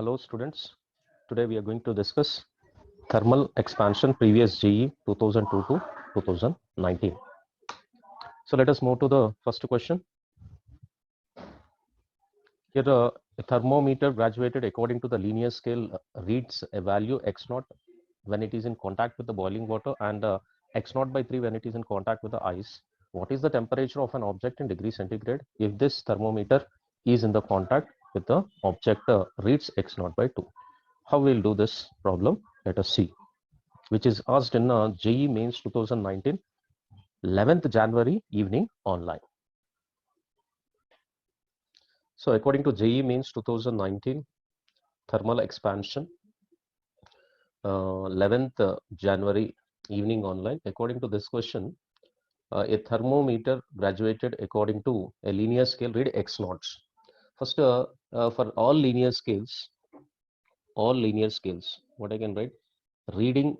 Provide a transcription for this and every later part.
Hello students, today we are going to discuss thermal expansion previous GE 2002 to 2019. So let us move to the first question. Here a thermometer graduated according to the linear scale reads a value x naught when it is in contact with the boiling water and x naught by 3 when it is in contact with the ice. What is the temperature of an object in degree centigrade if this thermometer is in the contact with the object reads x naught by 2? How we'll do this problem? Let us see, which is asked in JEE Mains 2019, 11th January evening online. So according to JEE Mains 2019, thermal expansion, 11th January evening online. According to this question, a thermometer graduated according to a linear scale read x naughts. First, for all linear scales, what I can write, reading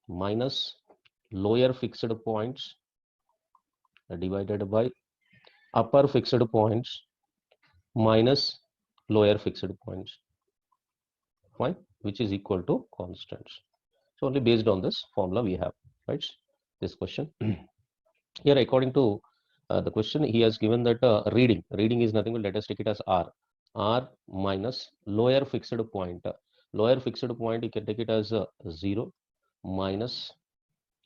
minus lower fixed points divided by upper fixed points minus lower fixed points, fine, which is equal to constants. So only based on this formula we have, right, this question. Here according to the question, he has given that reading is nothing but, let us take it as r minus lower fixed point. Lower fixed point you can take it as 0 minus,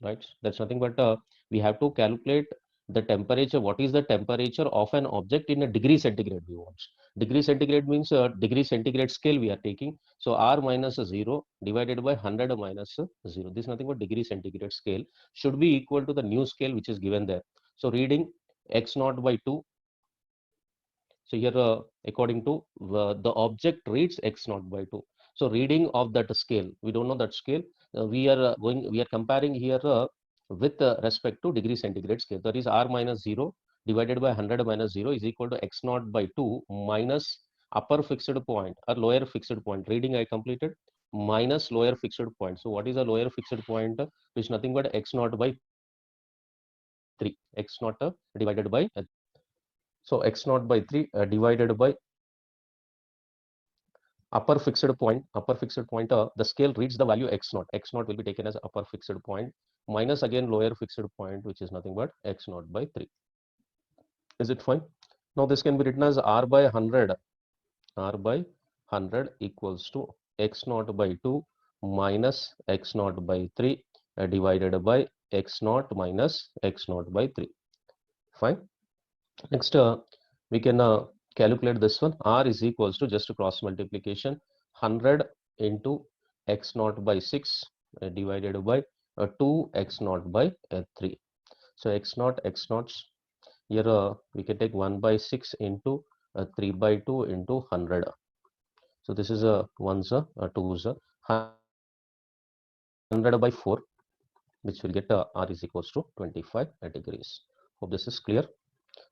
right, that's nothing but we have to calculate the temperature. What is the temperature of an object in a degree centigrade we want? Degree centigrade means degree centigrade scale we are taking. So r minus 0 divided by 100 minus 0, this is nothing but degree centigrade scale, should be equal to the new scale which is given there. So reading x naught by 2. So here according to the object reads x naught by 2. So reading of that scale, we don't know that scale. We are comparing here with respect to degree centigrade scale. That is r minus 0 divided by 100 minus 0 is equal to x naught by 2 minus upper fixed point or lower fixed point. Reading I completed minus lower fixed point. So what is a lower fixed point? Which is nothing but x naught by 3. X naught divided by so x naught by 3 divided by upper fixed point. The scale reads the value x naught. X naught will be taken as upper fixed point minus again lower fixed point, which is nothing but x naught by 3. Is it fine? Now this can be written as r by 100. R by 100 equals to x naught by 2 minus x naught by 3 divided by x naught minus x naught by 3. Fine. Next, we can calculate this one. R is equals to just cross multiplication 100 into x naught by 6 divided by 2 x naught by 3. So x naught here we can take 1 by 6 into 3 by 2 into 100. So this is a 1's a 2's a 100 by 4, which will get r is equals to 25 degrees. Hope this is clear.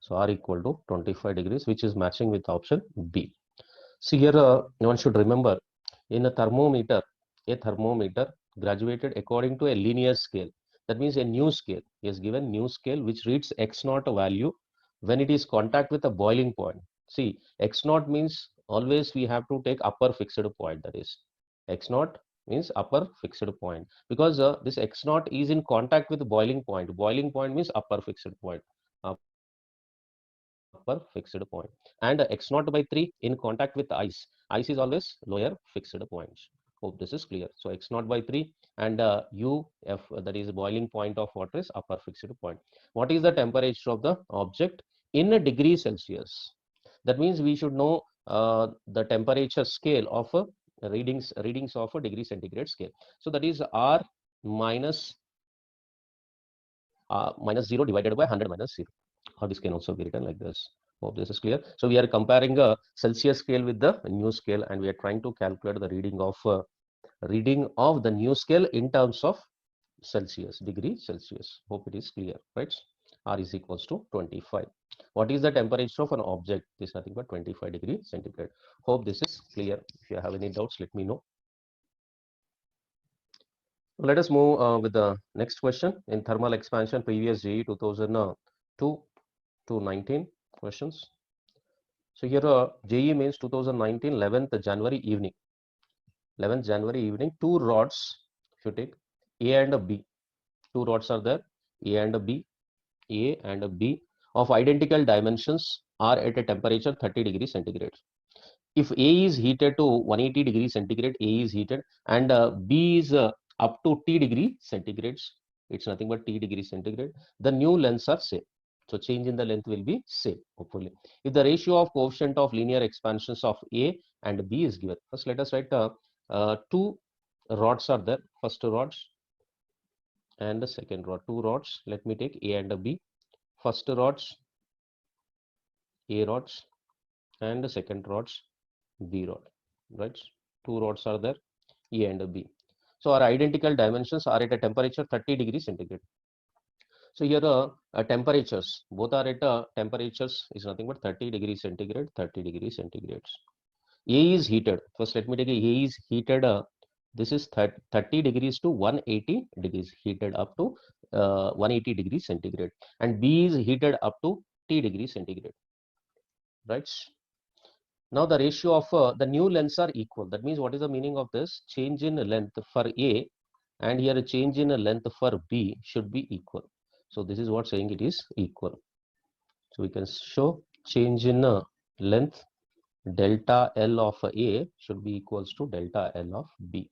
So r equal to 25 degrees, which is matching with option B. See here, one should remember, in a thermometer graduated according to a linear scale. That means a new scale. He has given new scale which reads x naught value when it is contact with a boiling point. See, x naught means always we have to take upper fixed point. That is, x naught means upper fixed point, because this x naught is in contact with the boiling point. Boiling point means upper fixed point. Upper fixed point, and x naught by 3 in contact with ice. Ice is always lower fixed points. Hope this is clear. So x naught by 3 and UF, that is boiling point of water, is upper fixed point. What is the temperature of the object in a degree Celsius? That means we should know the temperature scale of readings of a degree centigrade scale. So that is R minus 0 divided by 100 minus 0. Or this can also be written like this. Hope this is clear. So we are comparing a Celsius scale with the new scale, and we are trying to calculate the reading of the new scale in terms of Celsius, degree Celsius. Hope it is clear, right? R is equals to 25. What is the temperature of an object? This is nothing but 25 degree centigrade. Hope this is clear. If you have any doubts, let me know. Let us move with the next question. In thermal expansion, previous GE 2002 to 19 questions. So here JEE means 2019 11th January evening. 11th January evening, two rods, if you take A and B, two rods are there, A and B, A and B of identical dimensions are at a temperature 30 degrees centigrade. If A is heated to 180 degrees centigrade, A is heated, and B is up to T degree centigrades, it's nothing but T degree centigrade, the new lengths are same. So change in the length will be same, hopefully. If the ratio of coefficient of linear expansions of A and B is given, first let us write two rods are there, first rods and the second rod, two rods. Let me take A and B. First rods, A rods, and the second rods, B rod, right? Two rods are there, A and B. So our identical dimensions are at a temperature 30 degrees centigrade. So here temperatures, both are at temperatures is nothing but 30 degrees centigrade, 30 degrees centigrades. A is heated. First let me take A is heated. This is 30 degrees to 180 degrees, heated up to 180 degrees centigrade. And B is heated up to T degrees centigrade, right? Now the ratio of the new lengths are equal. That means what is the meaning of this? Change in length for A and here a change in length for B should be equal. So this is what saying it is equal. So we can show change in length delta L of A should be equals to delta L of B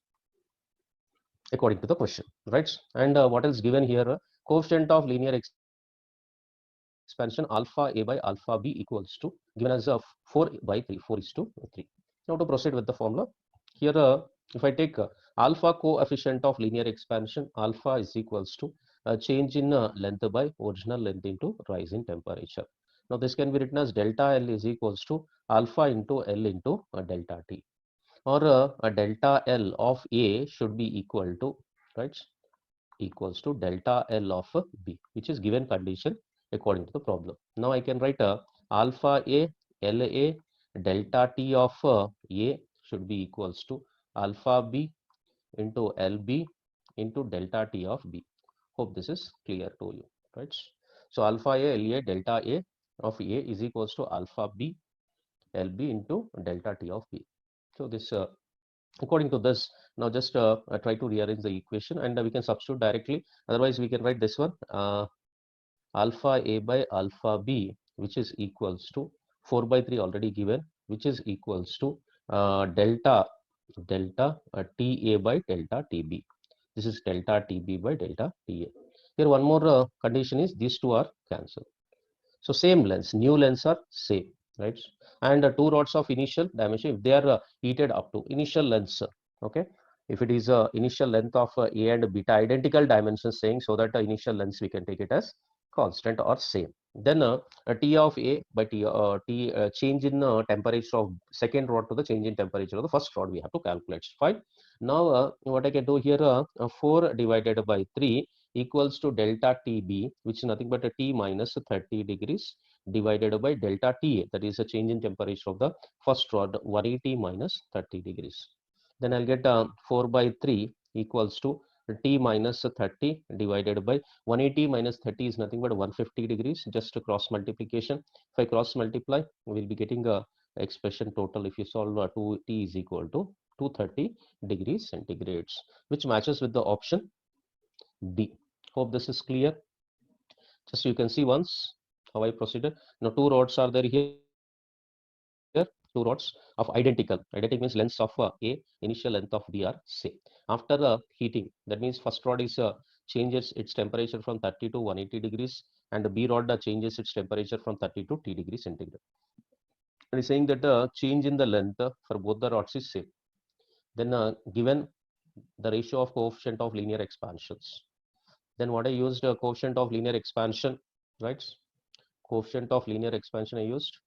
according to the question, right? And what is given here? Coefficient of linear expansion alpha A by alpha B equals to given as 4 by 3, 4:3. Now to proceed with the formula, here if I take alpha coefficient of linear expansion, alpha is equals to change in length by original length into rise in temperature. Now this can be written as delta L is equals to alpha into L into delta T, or a delta L of A should be equal to, right, equals to delta L of B, which is given condition according to the problem. Now I can write alpha A, LA, delta T of A should be equals to alpha B into LB into delta T of B. Hope this is clear to you, right? So alpha A, LA, delta A of A is equals to alpha B, LB into delta T of B. So this according to this, now just try to rearrange the equation and we can substitute directly. Otherwise we can write this one alpha A by alpha B, which is equals to 4 by 3 already given, which is equals to delta TA by delta TB. This is delta TB by delta TA. Here one more condition is these two are cancelled. So same lengths, new lengths are same, right? And two rods of initial dimension, if they are heated up to initial lengths, okay? If it is initial length of A and beta identical dimensions saying, so that initial lengths we can take it as constant or same. Then T of A by T change in temperature of second rod to the change in temperature of the first rod we have to calculate. Fine. Now what I can do here, 4 divided by 3 equals to delta TB, which is nothing but a T minus 30 degrees divided by delta TA, that is a change in temperature of the first rod, 180 minus 30 degrees. Then I'll get 4 by 3 equals to T minus 30 divided by 180 minus 30 is nothing but 150 degrees, just a cross multiplication. If I cross multiply, we'll be getting a expression total. If you solve 2T is equal to 230 degrees centigrades, which matches with the option B. Hope this is clear. Just you can see once how I proceeded. Now two rods are there here, two rods of identical. Identical means lengths of A, initial length of B are same. After heating, that means first rod is changes its temperature from 30 to 180 degrees, and the B rod changes its temperature from 30 to T degrees centigrade. And is saying that change in the length for both the rods is same. Then given the ratio of coefficient of linear expansions. Then what I used coefficient of linear expansion, right? Coefficient of linear expansion I used.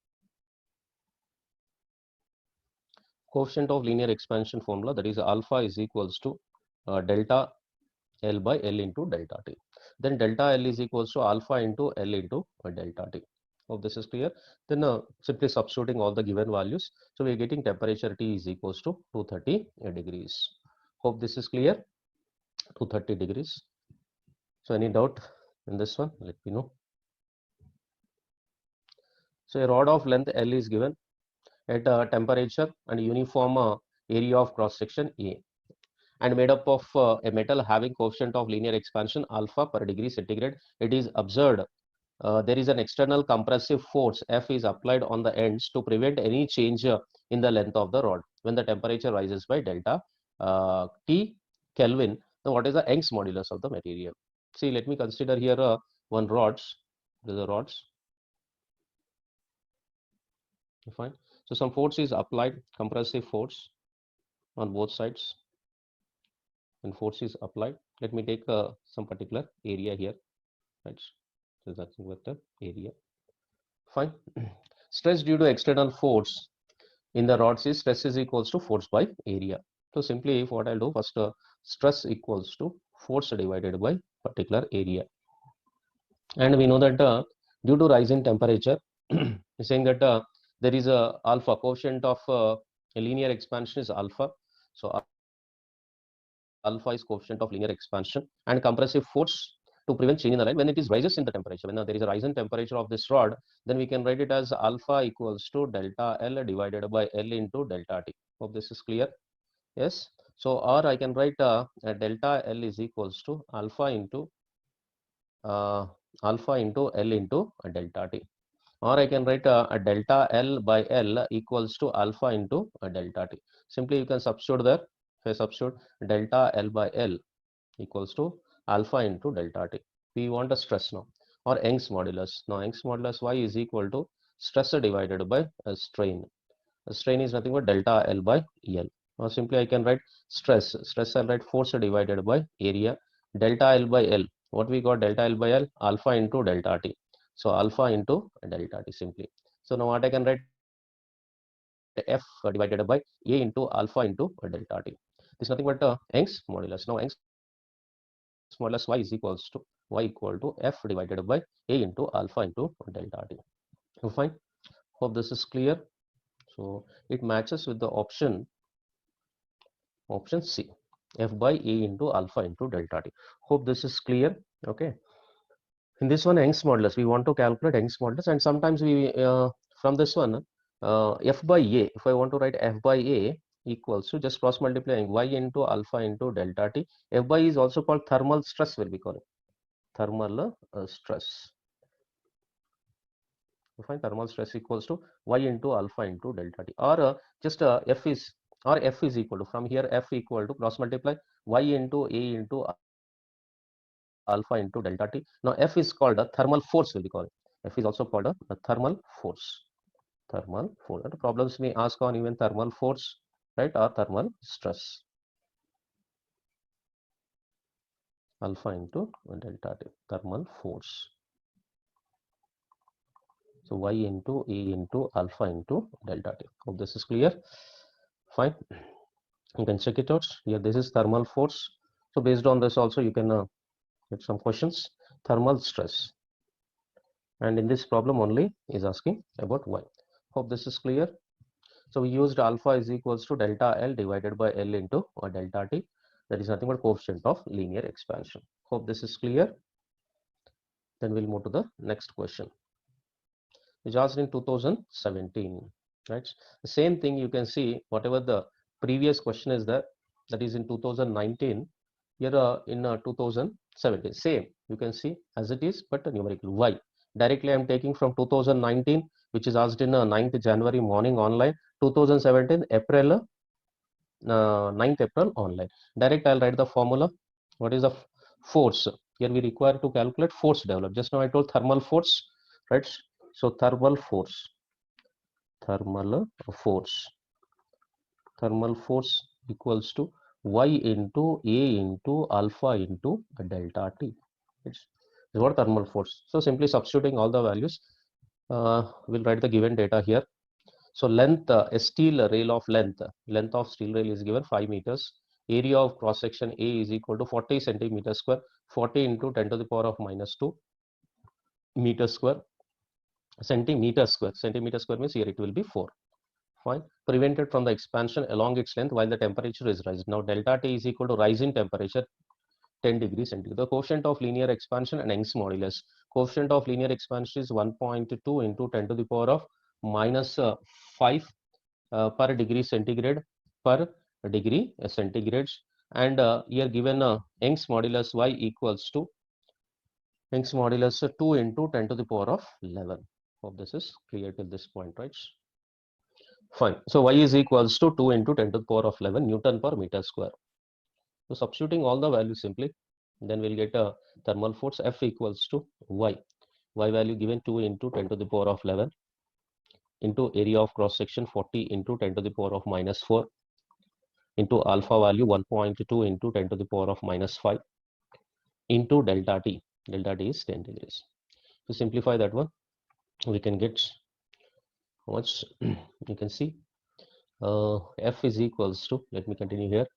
Coefficient of linear expansion formula, that is alpha is equals to delta L by L into delta T. Then delta L is equals to alpha into L into delta T. Hope this is clear. Then simply substituting all the given values. So we are getting temperature T is equals to 230 degrees. Hope this is clear. 230 degrees. So any doubt in this one? Let me know. So a rod of length L is given. at temperature and uniform area of cross section A, and made up of a metal having coefficient of linear expansion alpha per degree centigrade. It is observed there is an external compressive force F is applied on the ends to prevent any change in the length of the rod when the temperature rises by delta T Kelvin. Now, what is the Young's modulus of the material? See, let me consider here one rods. These are rods. Fine. So some force is applied, compressive force on both sides, and force is applied. Let me take some particular area here. Right. So that's with the area. Fine. Stress due to external force in the rods is stress is equals to force by area. So simply, if what I'll do first, stress equals to force divided by particular area. And we know that due to rise in temperature, saying that there is a alpha coefficient of a linear expansion is alpha. So alpha is coefficient of linear expansion, and compressive force to prevent change in the line when it is rises in the temperature. When there is a rise in temperature of this rod, then we can write it as alpha equals to delta L divided by L into delta T. Hope this is clear. Yes. So, or I can write delta L is equals to alpha into L into delta T. Or I can write a delta L by L equals to alpha into delta T. Simply you can substitute there. If I substitute delta L by L equals to alpha into delta T. We want a stress now, or Young's modulus. Now Young's modulus Y is equal to stress divided by a strain. A strain is nothing but delta L by L. Or simply I can write stress. Stress I'll write force divided by area. Delta L by L. What we got delta L by L? Alpha into delta T. So alpha into delta T simply. So now what I can write F divided by A into alpha into delta T. This is nothing but Young's modulus. Now Young's modulus Y equal to F divided by A into alpha into delta T. You fine? Hope this is clear. So it matches with the option C, F by A into alpha into delta T. Hope this is clear. Okay. In this one, Young's modulus, we want to calculate Young's modulus, and sometimes we from this one F by A, if I want to write F by A equals to just cross multiplying Y into alpha into delta T. F by E is also called thermal stress, will be called thermal stress. You find thermal stress equals to Y into alpha into delta T, or just F is equal to, from here F equal to cross multiply Y into A into alpha into delta T. Now F is called a thermal force, will be called. F is also called a thermal force. Thermal force. And problems may ask on even thermal force, right, or thermal stress. Alpha into delta T, thermal force. So Y into A into alpha into delta T. Hope this is clear. Fine. You can check it out. Here, this is thermal force. So based on this also you can get some questions. Thermal stress. And in this problem only is asking about Y. Hope this is clear. So we used alpha is equals to delta L divided by L into delta T. That is nothing but coefficient of linear expansion. Hope this is clear. Then we'll move to the next question, which asked in 2017. Right. The same thing you can see, whatever the previous question is there, that is in 2019. Here in 2017, same you can see as it is, but numerical Y. Directly I am taking from 2019, which is asked in 9th January morning online, 2017 April 9th April online. Direct I'll write the formula. What is the force? Here we require to calculate force developed. Just now I told thermal force, right? So thermal force equals to Y into A into alpha into delta T. It's what thermal force. So simply substituting all the values, we'll write the given data here. So length, a steel rail of length of steel rail is given 5 meters. Area of cross section A is equal to 40 centimeters square, 40 into 10 to the power of minus 2 meters square. Centimeter square means here it will be 4. Fine. Prevented from the expansion along its length while the temperature is rising. Now delta T is equal to rise in temperature 10 degrees centigrade. The coefficient of linear expansion and Young's modulus. Coefficient of linear expansion is 1.2 into 10 to the power of minus 5 per degree centigrade per degree centigrade, and here given Young's modulus y equals to Young's modulus 2 into 10 to the power of 11. Hope this is clear till this point, right? Fine. So y is equals to 2 into 10 to the power of 11 Newton per meter square. So substituting all the values simply, then we'll get a thermal force F equals to y. Y value given 2 into 10 to the power of 11 into area of cross section 40 into 10 to the power of minus 4 into alpha value 1.2 into 10 to the power of minus 5 into delta T. Delta T is 10 degrees. To simplify that one, we can get how much you can see F is equals to, let me continue here,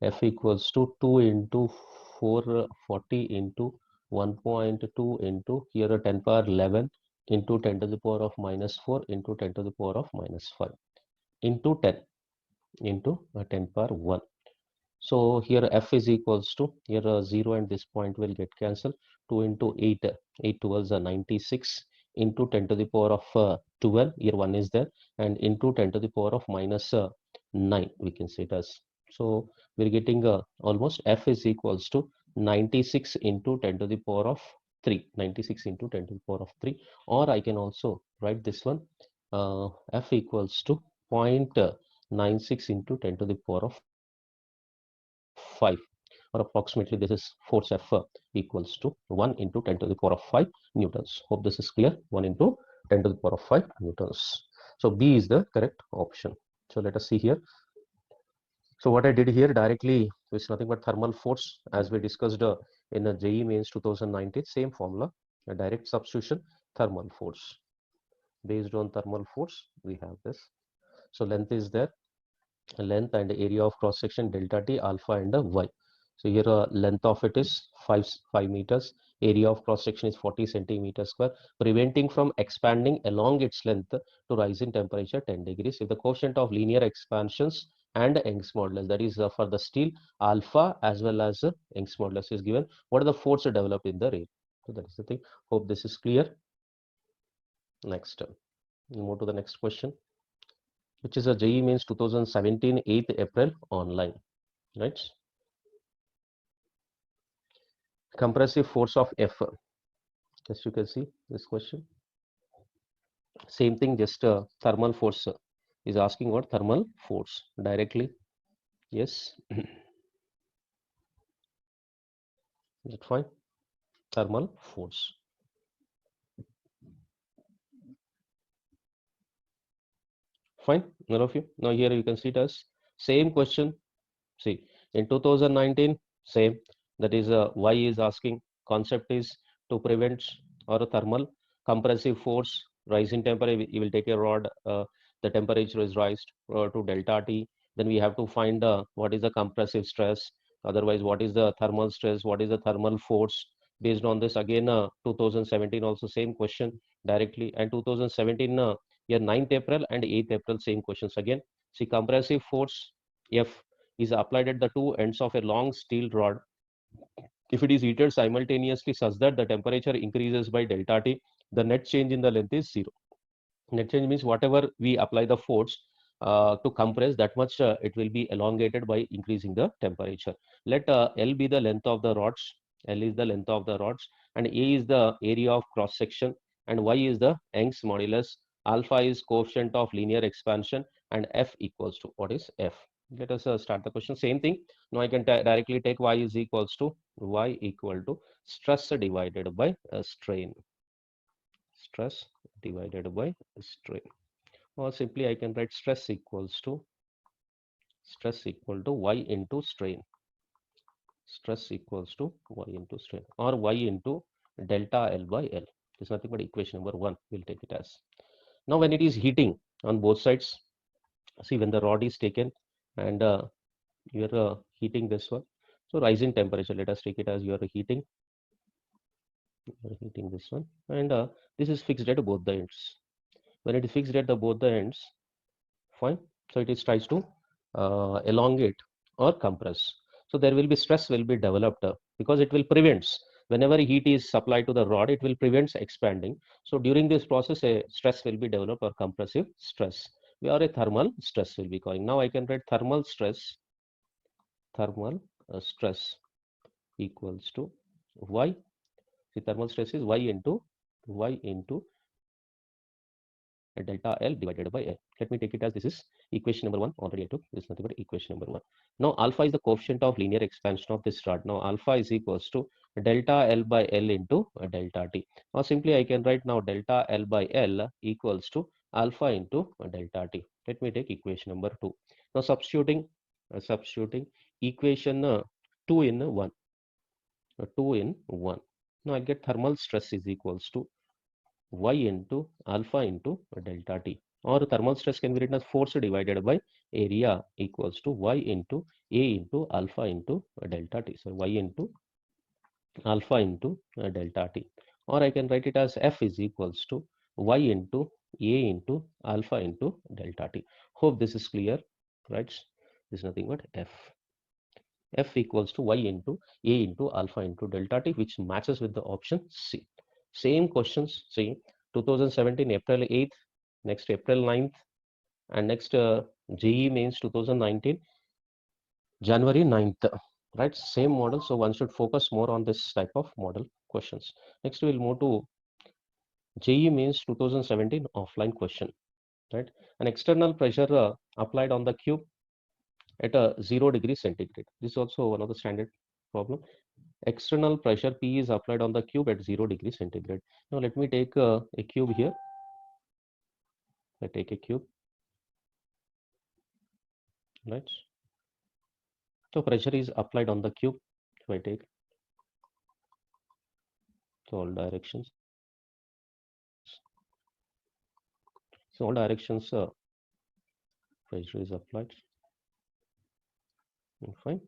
F equals to 2 into 440 into 1.2 into here 10 power 11 into 10 to the power of minus 4 into 10 to the power of minus 5 into 10 into 10 power 1. So here F is equals to, here 0 and this point will get cancelled, 2 into 8, 8 12 is 96 into 10 to the power of 12, here 1 is there, and into 10 to the power of minus 9, we can say it as. So we're getting almost F is equals to 96 into 10 to the power of 3, 96 into 10 to the power of 3, or I can also write this one, F equals to 0.96 into 10 to the power of 5, or approximately this is force F equals to 1 into 10 to the power of 5 newtons. Hope this is clear. 1 into 10 to the power of 5 newtons. So B is the correct option. So let us see here. So what I did here directly is nothing but thermal force, as we discussed in the JEE Mains 2019, same formula, a direct substitution, thermal force. Based on thermal force, we have this. So length is there, length and area of cross section delta T, alpha and y. So here length of it is 5 meters, area of cross section is 40 centimeters square, preventing from expanding along its length to rise in temperature 10 degrees. If the coefficient of linear expansions and Young's modulus, that is for the steel, alpha as well as Young's modulus is given, what are the forces developed in the rail? So that is the thing. Hope this is clear. Next, move to the next question, which is a JEE Mains 2017 8th April online, right? Compressive force of F. As you can see this question, same thing, just thermal force is asking what thermal force directly. Yes. Is it fine? Thermal force. Fine, none of you. Now here you can see it as same question. See, in 2019, same. That is Y is asking. Concept is to prevent or a thermal compressive force rise in temperature. You will take a rod. The temperature is raised to delta T. Then we have to find what is the compressive stress. Otherwise, what is the thermal stress? What is the thermal force? Based on this, again, 2017 also same question directly, and 2017 yeah, 9th April and 8th April same questions again. See, compressive force F is applied at the two ends of a long steel rod. If it is heated simultaneously such that the temperature increases by delta T, the net change in the length is 0. Net change means whatever we apply the force to compress, that much it will be elongated by increasing the temperature. Let L be the length of the rods, L is the length of the rods, and A is the area of cross section, and Y is the Young's modulus, alpha is coefficient of linear expansion, and F equals to, what is F? Let us start the question. Same thing. Now I can directly take Y is equals to, Y equal to stress divided by strain. Stress divided by strain. Or simply I can write stress equal to Y into strain. Stress equals to Y into strain, or Y into delta L by L. It's nothing but equation number 1. We'll take it as. Now when it is heating on both sides, see when the rod is taken and you're heating this one. So rising temperature, let us take it as you're heating this one, and this is fixed at both the ends. When it is fixed at both the ends, fine. So it is tries to elongate or compress. So there will be stress will be developed because it will prevents, whenever heat is supplied to the rod, it will prevents expanding. So during this process, a stress will be developed or compressive stress. or a thermal stress will be calling. Now I can write thermal stress equals to y. The thermal stress is y into delta L divided by L. Let me take it as this is equation number 1. Already I took this is nothing but equation number 1. Now alpha is the coefficient of linear expansion of this rod. Now alpha is equals to delta L by L into delta T. Or simply I can write now delta L by L equals to alpha into delta T. Let me take equation number 2. Now substituting equation 2 in 1. 2 in 1. Now I get thermal stress is equals to y into alpha into delta T, or thermal stress can be written as force divided by area equals to y into A into alpha into delta T. So y into alpha into delta T, or I can write it as F is equals to y into A into alpha into delta T. Hope this is clear, right? This is nothing but F equals to y into A into alpha into delta T, which matches with the option C. Same questions, see, 2017 April 8th, next April 9th, and next JEE means 2019 January 9th, right? Same model, so one should focus more on this type of model questions. Next we'll move to JEE means 2017 offline question, right? An external pressure applied on the cube at a 0 degree centigrade. This is also one of the standard problem. External pressure P is applied on the cube at 0 degree centigrade. Now let me take a cube here. I take a cube, right? So pressure is applied on the cube. So I take all directions. So all directions pressure is applied. Fine,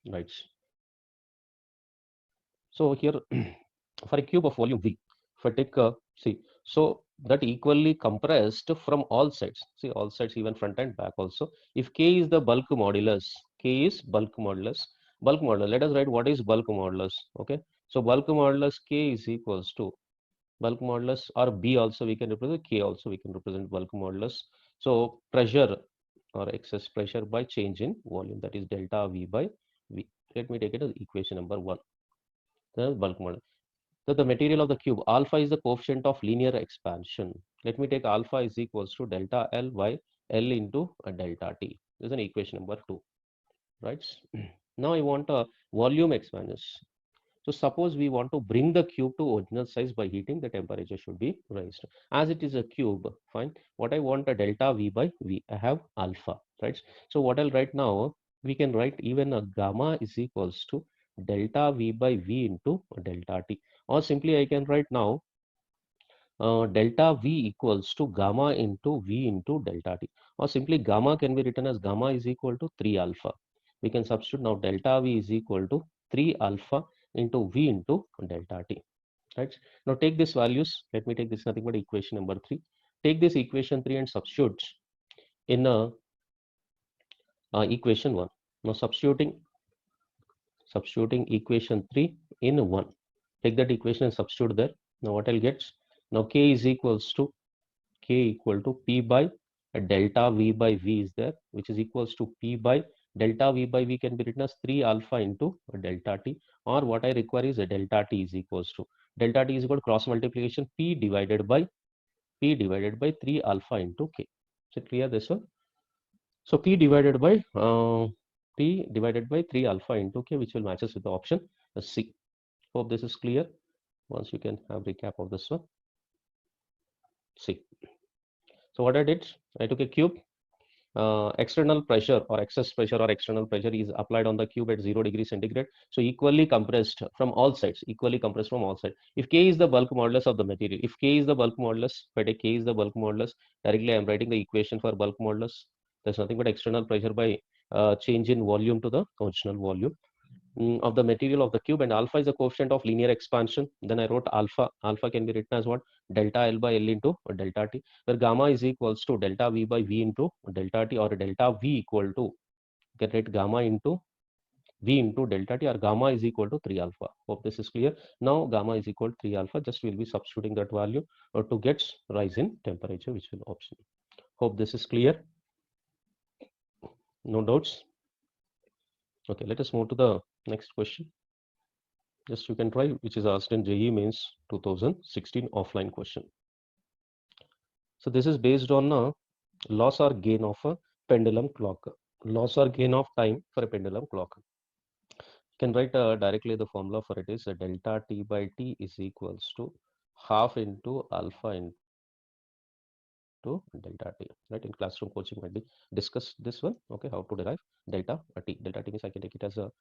right? So here for a cube of volume V, if I take see, so that equally compressed from all sides. See, all sides, even front and back also. If K is the bulk modulus, K is bulk modulus. Bulk modulus. Let us write what is bulk modulus. Okay. So bulk modulus K is equals to bulk modulus, or B also we can represent, K also we can represent bulk modulus. So pressure or excess pressure by change in volume, that is delta V by V. Let me take it as equation number 1. The bulk model. So the material of the cube, alpha is the coefficient of linear expansion. Let me take alpha is equals to delta L by L into delta T. This is an equation number 2, right? Now I want a volume expansion. So suppose we want to bring the cube to original size by heating, the temperature should be raised. As it is a cube, fine. What I want a delta V by V, I have alpha, right? So what I'll write now, we can write even a gamma is equals to delta V by V into delta T. Or simply I can write now delta V equals to gamma into V into delta T. Or simply gamma can be written as gamma is equal to 3 alpha. We can substitute now delta V is equal to 3 alpha into V into delta T. Right? Now take these values. Let me take this nothing but equation number 3. Take this equation 3 and substitute in equation 1. Now substituting equation 3 in 1. Take that equation and substitute there. Now what I'll get? Now K is equals to P by delta V by V is there, which is equals to P by delta V by V can be written as 3 alpha into delta T, or what I require is a delta T is equals to cross multiplication P divided by 3 alpha into K. So clear this one? So P divided by 3 alpha into K, which will matches with the option C. Hope this is clear. Once you can have recap of this one. C. So what I did, I took a cube. External pressure or excess pressure or external pressure is applied on the cube at 0 degree centigrade. So equally compressed from all sides, If K is the bulk modulus of the material, if K is the bulk modulus, if I take K is the bulk modulus, directly I am writing the equation for bulk modulus. There's nothing but external pressure by change in volume to the original volume of the material of the cube, and alpha is a coefficient of linear expansion. Then I wrote alpha can be written as what? Delta L by L into delta T, where gamma is equals to delta V by V into delta T, or delta V equal to, get it, gamma into V into delta T, or gamma is equal to 3 alpha. Hope this is clear. Now gamma is equal to 3 alpha, just we'll be substituting that value to get rise in temperature, which will option. Hope this is clear. No doubts. Okay, let us move to the next question. Just you can try, which is asked in JEE Mains 2016 offline question. So this is based on loss or gain of a pendulum clock. Loss or gain of time for a pendulum clock. You can write directly the formula for it is delta t by t is equals to half into alpha into delta t. Right, in classroom coaching might be discuss this one. Okay, how to derive delta t. Delta t means I can take it as a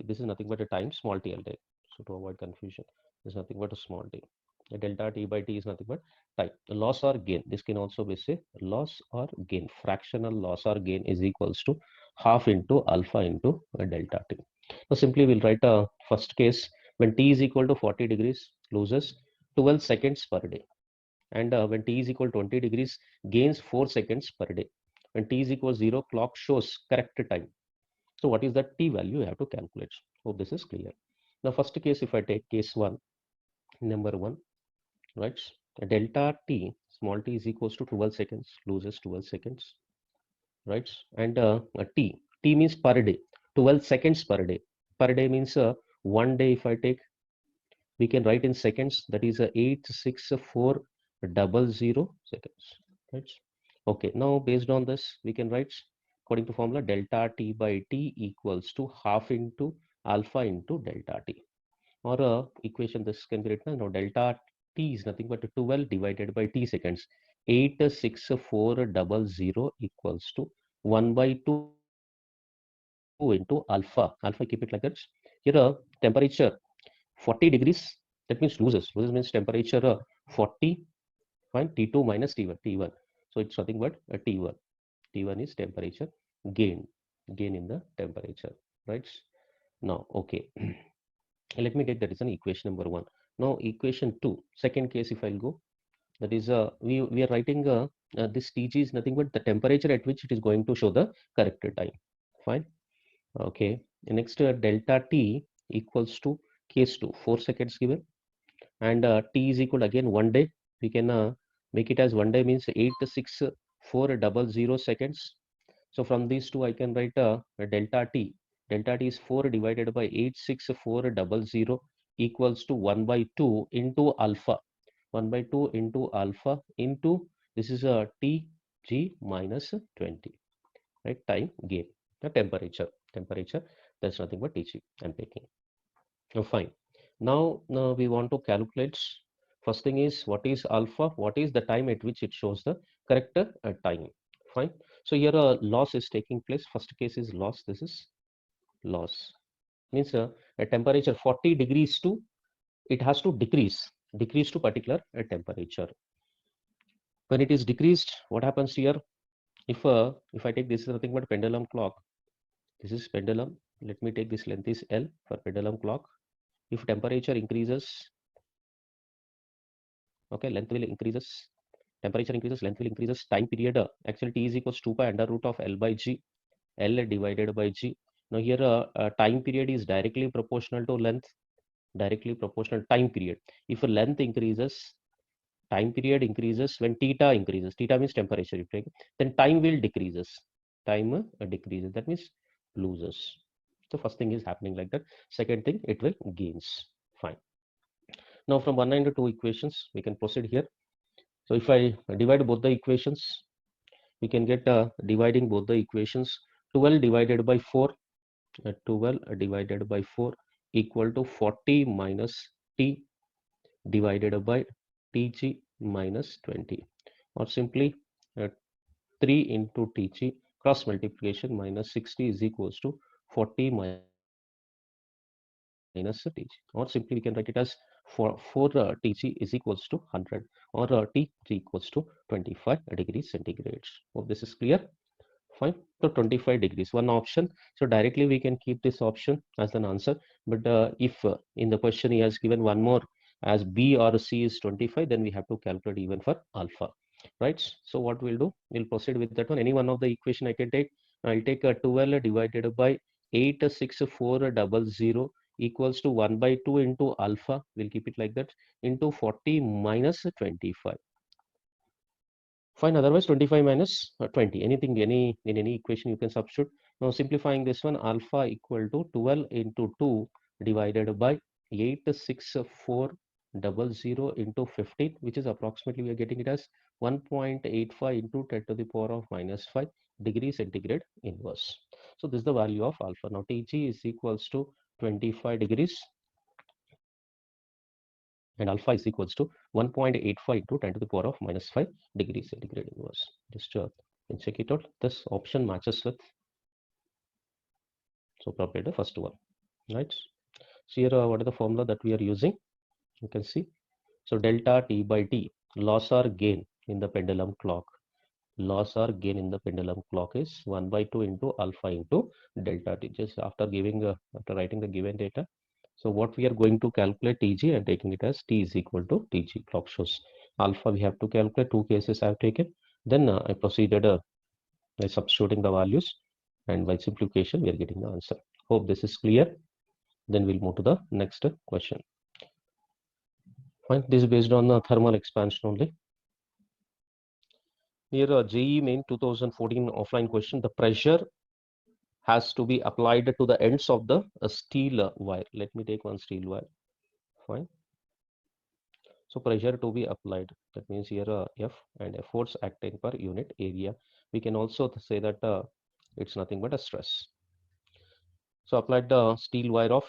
this is nothing but a time small t I'll take. So to avoid confusion, there's nothing but a small t. Delta t by t is nothing but time. The loss or gain. This can also be say loss or gain. Fractional loss or gain is equals to half into alpha into delta t. Now simply we'll write a first case when t is equal to 40 degrees loses 12 seconds per day, and when t is equal to 20 degrees gains 4 seconds per day. When t is equal to 0, clock shows correct time. So what is that t value you have to calculate? Hope this is clear. Now first case, if I take case 1, number 1, right, delta t small t is equals to 12 seconds, loses 12 seconds, right, and t means per day, 12 seconds per day. Per day means one day. If I take, we can write in seconds, that is 86400 seconds, right? Okay, now based on this we can write according to formula delta t by t equals to half into alpha into delta t, or equation this can be written now delta t is nothing but 12 divided by t seconds. 86400 equals to 1 by 2 into alpha. Keep it like that. Here temperature 40 degrees, that means loses means temperature 40. Fine, T2 minus T1. So it's nothing but a T1. T1 is temperature gain in the temperature, right? Now, okay. Let me take that as an equation number 1. Now equation 2, second case, if I'll go, that is we are writing this Tg is nothing but the temperature at which it is going to show the correct time. Fine. Okay. Next delta T equals to case 2, 4 seconds given, and T is equal again 1 day. We can make it as 1 day means 86400 seconds. So from these two I can write delta t. Delta t is 4 divided by 86400 equals to 1 by 2 into alpha. 1 by 2 into alpha into, this is a t g minus 20, right? Time gain. The temperature, that's nothing but Tg I'm taking. Oh, fine. Now we want to calculate. First thing is what is alpha? What is the time at which it shows the correct time? Fine. So here a loss is taking place. First case is loss. This is loss. Means a temperature 40 degrees to, it has to decrease to particular temperature. When it is decreased, what happens here? If I take, this is nothing but pendulum clock. This is pendulum. Let me take this length is L for pendulum clock. If temperature increases, okay, length will increases, temperature increases, length will increases, time period actually t is equals 2 pi under root of L by G, L divided by G. Now here time period is directly proportional to length, directly proportional time period. If length increases, time period increases. When theta increases, theta means temperature, you take, then time will decreases, time decreases, that means loses. So first thing is happening like that. Second thing, it will gains. Fine. Now from 1 and 2 equations we can proceed here. So if I divide both the equations, we can get dividing both the equations, 12 divided by 4, 12 divided by 4 equal to 40 minus t divided by tg minus 20, or simply 3 into tg cross multiplication minus 60 is equals to 40 minus tg, or simply we can write it as 4 tg is equals to 100, or t equals to 25 degrees centigrade. Hope this is clear. Fine. So 25 degrees, one option. So directly we can keep this option as an answer. But if in the question he has given one more as B or C is 25, then we have to calculate even for alpha, right? So what we'll do, we'll proceed with that one. Any one of the equation I can take. I'll take a 12 divided by 86400 equals to 1 by 2 into alpha. We'll keep it like that into 40 minus 25. Fine, otherwise 25 minus 20, anything, in any equation you can substitute. Now simplifying this one, alpha equal to 12 into 2 divided by 86400 into 15, which is approximately we are getting it as 1.85 into 10 to the power of minus 5 degree centigrade inverse. So this is the value of alpha. Now Tg is equals to 25 degrees and alpha is equals to 1.85 into 10 to the power of minus 5 degrees centigrade inverse. Just can check it out. This option matches with, so probably the first one, right? So here what is the formula that we are using? You can see. So delta T by T, loss or gain in the pendulum clock. Loss or gain in the pendulum clock is 1 by 2 into alpha into delta T. Just after writing the given data. So what we are going to calculate Tg and taking it as T is equal to Tg. Clock shows alpha we have to calculate. Two cases I have taken. Then I proceeded by substituting the values, and by simplification we are getting the answer. Hope this is clear. Then we'll move to the next question. Fine. This is based on the thermal expansion only. Here JEE Main 2014 offline question. The pressure has to be applied to the ends of the steel wire. Let me take one steel wire. Fine. So pressure to be applied. That means here F and F force acting per unit area. We can also say that it's nothing but a stress. So applied the steel wire of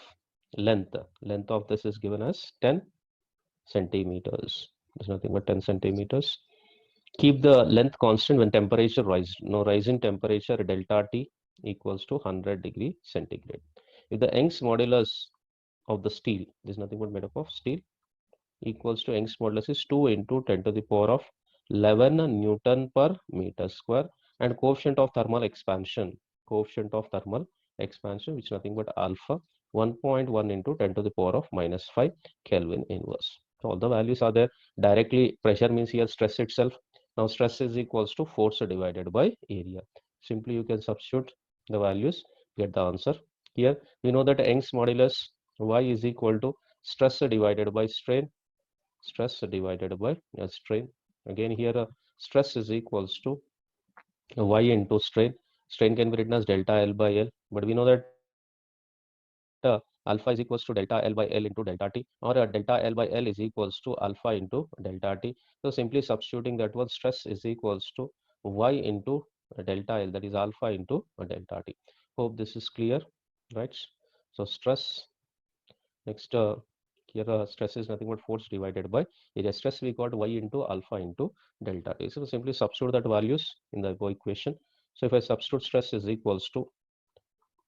length. Length of this is given as 10 centimeters. It's nothing but 10 centimeters. Keep the length constant when temperature rises. Now rise in temperature delta T equals to 100 degree centigrade. If the Young's modulus of the steel, this is nothing but made up of steel, equals to Young's modulus is 2 into 10 to the power of 11 Newton per meter square, and coefficient of thermal expansion, which is nothing but alpha 1.1 into 10 to the power of minus 5 Kelvin inverse. So all the values are there. Directly pressure means here stress itself. Now stress is equals to force divided by area. Simply you can substitute the values, get the answer. Here we know that Young's modulus Y is equal to stress divided by strain. Stress divided by strain. Again here stress is equals to Y into strain. Strain can be written as delta L by L, but we know that alpha is equals to delta L by L into delta T, or delta L by L is equals to alpha into delta T. So simply substituting that one, stress is equals to Y into delta L, that is alpha into delta T. Hope this is clear, right? So stress, next here stress is nothing but force divided by area. Stress we got Y into alpha into delta T. So simply substitute that values in the above equation. So if I substitute stress is equals to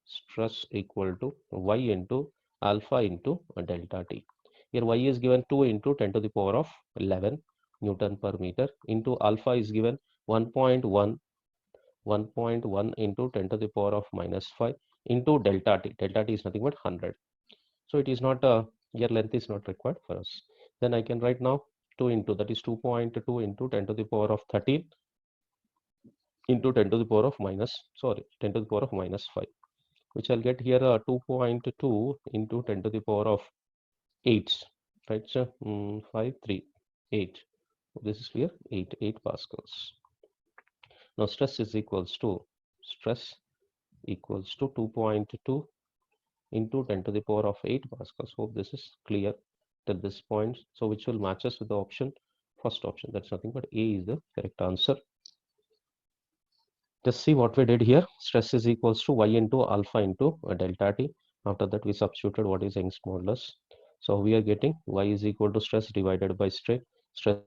stress equal to Y into alpha into delta T. Here Y is given 2 into 10 to the power of 11 Newton per meter, into alpha is given 1.1 into 10 to the power of minus 5 into delta T. Delta T is nothing but 100. So it is not here length is not required for us. Then I can write now 2 into, that is 2.2 into 10 to the power of 13 into 10 to the power of 10 to the power of minus 5, which I'll get here 2.2 into 10 to the power of 8, right? So 5, 3, 8. This is clear, 8 pascals. Now stress equals to 2.2 into 10 to the power of 8 pascals. Hope this is clear till this point. So which will match us with the option, first option. That's nothing but A is the correct answer. Just see what we did here. Stress is equals to Y into alpha into delta T. After that we substituted what is Young's modulus. So we are getting Y is equal to stress divided by strain. Stress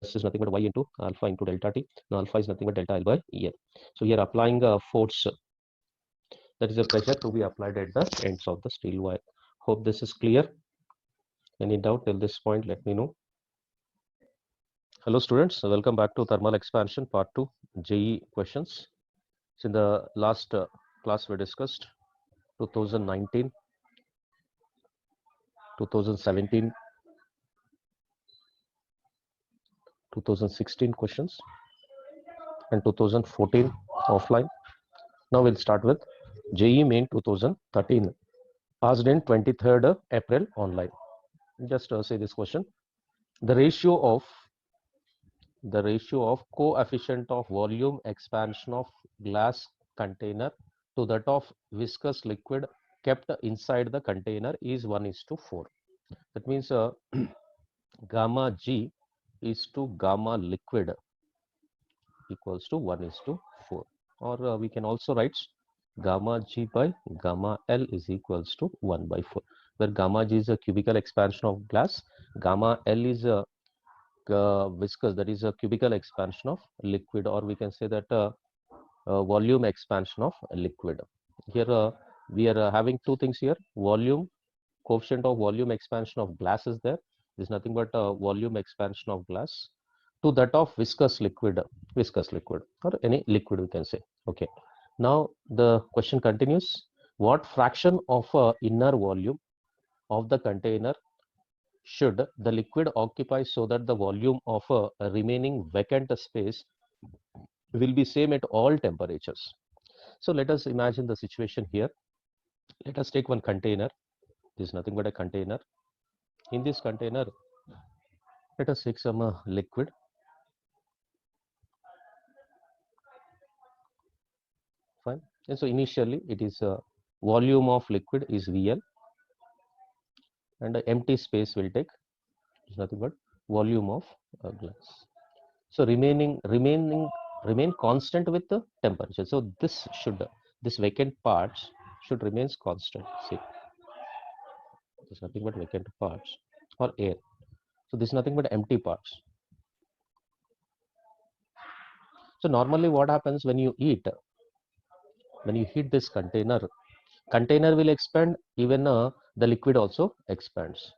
is nothing but Y into alpha into delta T. Now alpha is nothing but delta L by L. So here applying a force, that is a pressure to be applied at the ends of the steel wire. Hope this is clear. Any doubt till this point, let me know. Hello students, welcome back to thermal expansion part 2 JEE questions. So in the last class we discussed 2019, 2017, 2016 questions and 2014 offline. Now we'll start with JEE Main 2013, asked in 23rd April online. Just say this question. The ratio of the ratio of coefficient of volume expansion of glass container to that of viscous liquid kept inside the container is 1:4. That means gamma G is to gamma liquid equals to 1:4, or we can also write gamma G by gamma L is equals to 1/4, where gamma G is a cubical expansion of glass, gamma L is a viscous, that is a cubical expansion of liquid, or we can say that volume expansion of liquid. Here we are having two things here. Volume, coefficient of volume expansion of glass is there. This is nothing but volume expansion of glass to that of viscous liquid or any liquid we can say. Okay. Now the question continues. What fraction of inner volume of the container should the liquid occupy so that the volume of a remaining vacant space will be same at all temperatures? So let us imagine the situation here. Let us take one container. This is nothing but a container. In this container, let us take some liquid. Fine. And so initially it is volume of liquid is VL, and the empty space will take is nothing but volume of glass. So remain constant with the temperature. So this vacant parts should remains constant. See, there's nothing but vacant parts or air. So this is nothing but empty parts. So normally what happens when you heat this container will expand, even the liquid also expands.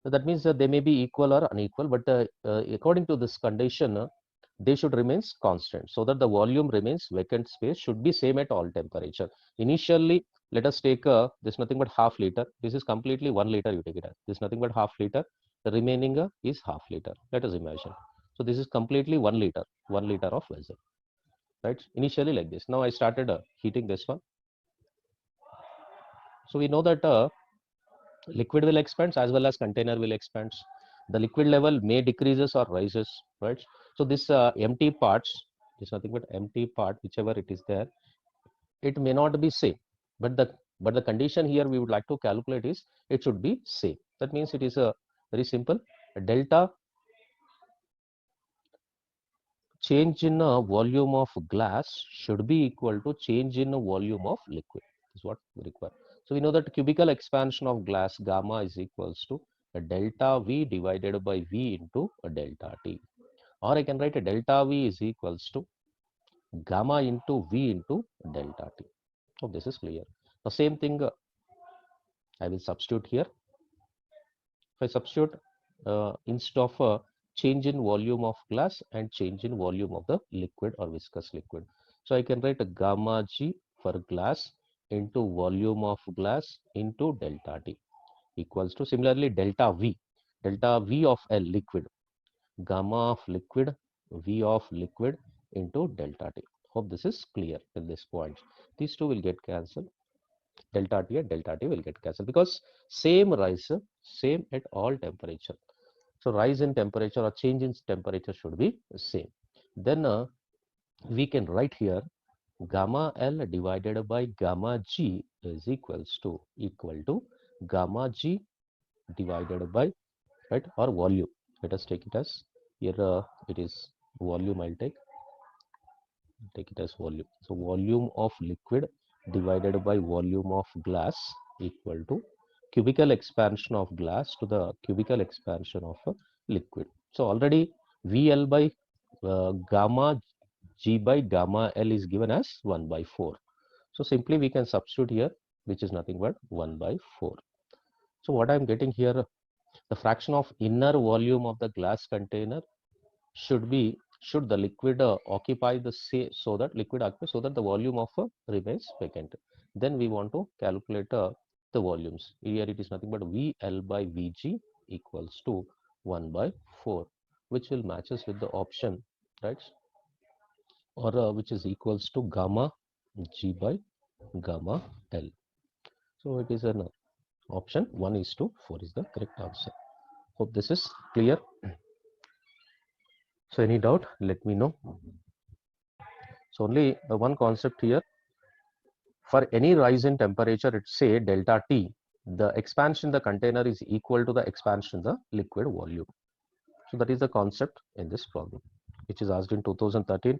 So that means they may be equal or unequal, but according to this condition, they should remains constant, so that the volume remains vacant space should be same at all temperature. Initially, let us take this nothing but half liter. This is completely 1 liter. You take it as this nothing but half liter. The remaining is half liter. Let us imagine. So this is completely 1 liter of vessel, right? Initially like this. Now I started heating this one. So we know that liquid will expand as well as container will expand. The liquid level may decreases or rises, right? So this empty parts, is nothing but empty part, whichever it is there, it may not be same, but the condition here we would like to calculate is it should be same. That means it is a very simple delta change in volume of glass should be equal to change in volume of liquid, is what we require. So we know that cubical expansion of glass gamma is equals to a delta V divided by V into a delta T, or I can write a delta V is equals to gamma into V into delta T. So this is clear. The same thing I will substitute here. If I substitute instead of change in volume of glass and change in volume of the liquid or viscous liquid. So I can write a gamma G for glass into volume of glass into delta T equals to similarly delta V of a liquid, gamma of liquid, V of liquid into delta T. Hope this is clear in this point. These two will get cancelled. Delta T and delta T will get cancelled because same rise, same at all temperature. So rise in temperature or change in temperature should be same. Then we can write here gamma L divided by gamma G is equal to gamma G divided by, right, or volume. Let us take it as here it is volume. I'll take it as volume. So volume of liquid divided by volume of glass equal to cubical expansion of glass to the cubical expansion of a liquid. So already VL by gamma G by gamma L is given as 1/4. So simply we can substitute here, which is nothing but 1/4. So what I am getting here, the fraction of inner volume of the glass container should the liquid occupy the so that the volume of remains vacant. Then we want to calculate the volumes. Here it is nothing but VL by VG equals to 1/4, which will matches with the option, right, or which is equals to gamma G by gamma L. So it is an option 1:4 is the correct answer. Hope this is clear. So any doubt, let me know. So only one concept here. For any rise in temperature, it's say delta T, the expansion in the container is equal to the expansion in the liquid volume. So that is the concept in this problem, which is asked in 2013,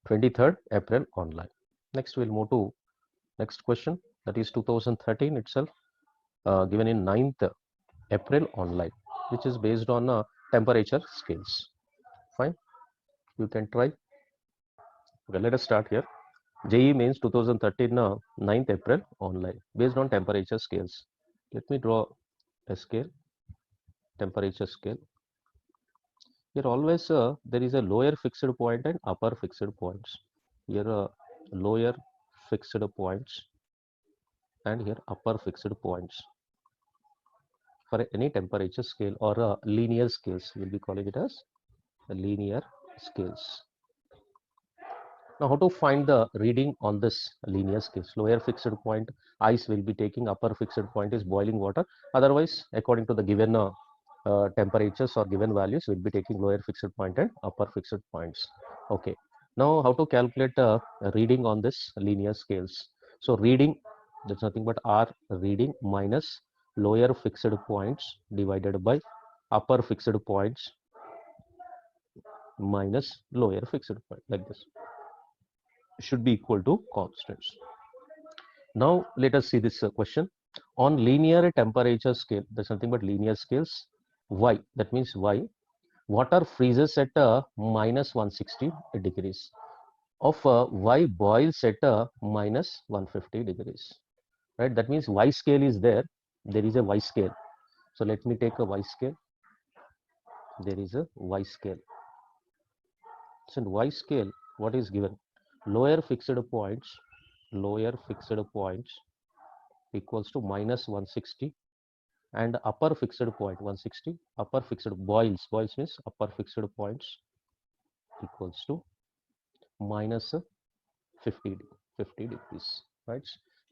23rd April online. Next, we'll move to next question. That is 2013 itself, given in 9th April online, which is based on temperature scales. Fine, you can try. Okay, let us start here. JEE Mains 2013 9th April online based on temperature scales. Let me draw a scale, temperature scale. Here always there is a lower fixed point and upper fixed points. Here lower fixed points and here upper fixed points. For any temperature scale or linear scales, we'll be calling it as linear scales. Now, how to find the reading on this linear scales? Lower fixed point, ice will be taking, upper fixed point is boiling water. Otherwise, according to the given temperatures or given values, we'll be taking lower fixed point and upper fixed points. Okay. Now, how to calculate reading on this linear scales? So, reading, that's nothing but R reading minus lower fixed points divided by upper fixed points minus lower fixed point, like this, should be equal to constants. Now let us see this question. On linear temperature scale, there's nothing but linear scales, Y, that means Y, water freezes at minus 160 degrees. Of Y boils at minus 150 degrees. Right, that means Y scale is there. There is a Y scale. So let me take a Y scale. There is a Y scale. So in Y scale, what is given? Lower fixed points equals to minus 160 and upper fixed point 160, upper fixed boils means upper fixed points equals to minus 50 degrees, right?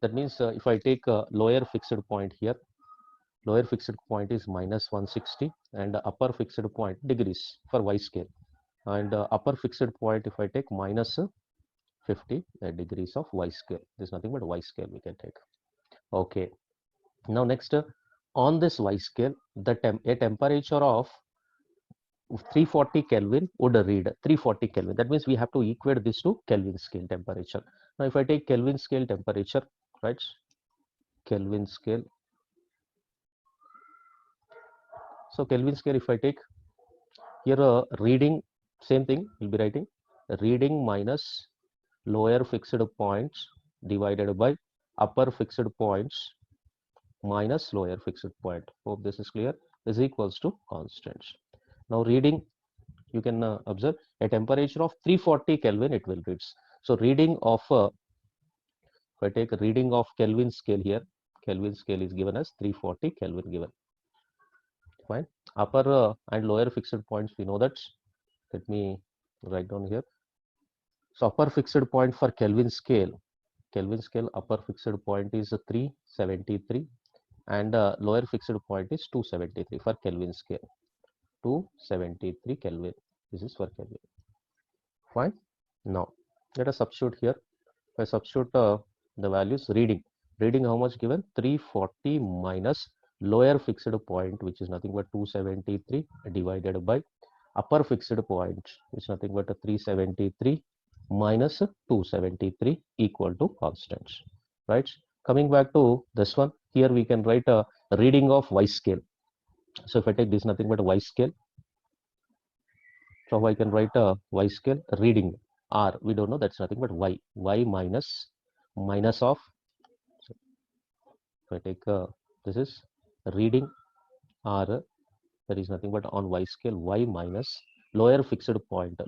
That means if I take a lower fixed point here, lower fixed point is minus 160 and upper fixed point degrees for Y scale, and upper fixed point if I take minus 50 degrees of Y scale. There's nothing but Y scale we can take. Okay, now next on this Y scale, a temperature of 340 Kelvin would read 340 Kelvin. That means we have to equate this to Kelvin scale temperature. Now if I take Kelvin scale temperature, right, Kelvin scale. So Kelvin scale, if I take here reading, same thing, we'll be writing reading minus lower fixed points divided by upper fixed points minus lower fixed point. Hope this is clear. Is equals to constants. Now reading, you can observe a temperature of 340 Kelvin it will reads. So reading of if I take a reading of Kelvin scale here, Kelvin scale is given as 340 Kelvin given. Fine. Upper and lower fixed points, we know that. Let me write down here. So upper fixed point for Kelvin scale upper fixed point is 373 and lower fixed point is 273 for Kelvin scale. 273 Kelvin. This is for Kelvin. Fine. Now let us substitute here. If I substitute the values, reading how much given? 340 minus lower fixed point, which is nothing but 273 divided by upper fixed point, which is nothing but 373 minus 273 equal to constants, right? Coming back to this one, here we can write a reading of Y scale. So if I take this nothing but Y scale, so I can write a Y scale reading R, we don't know, that's nothing but Y minus of, so if I take this is reading R, there is nothing but on Y scale Y minus lower fixed point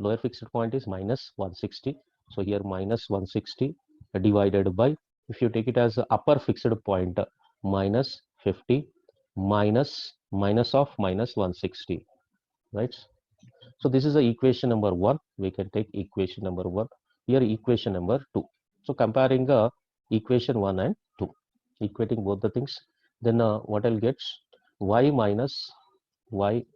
is minus 160, so here minus 160 divided by, if you take it as upper fixed point, minus 50 minus of minus 160, right? So this is the equation number 1. We can take equation number 1. Here equation number 2. So comparing equation 1 and 2, equating both the things, then what I'll get, Y minus Y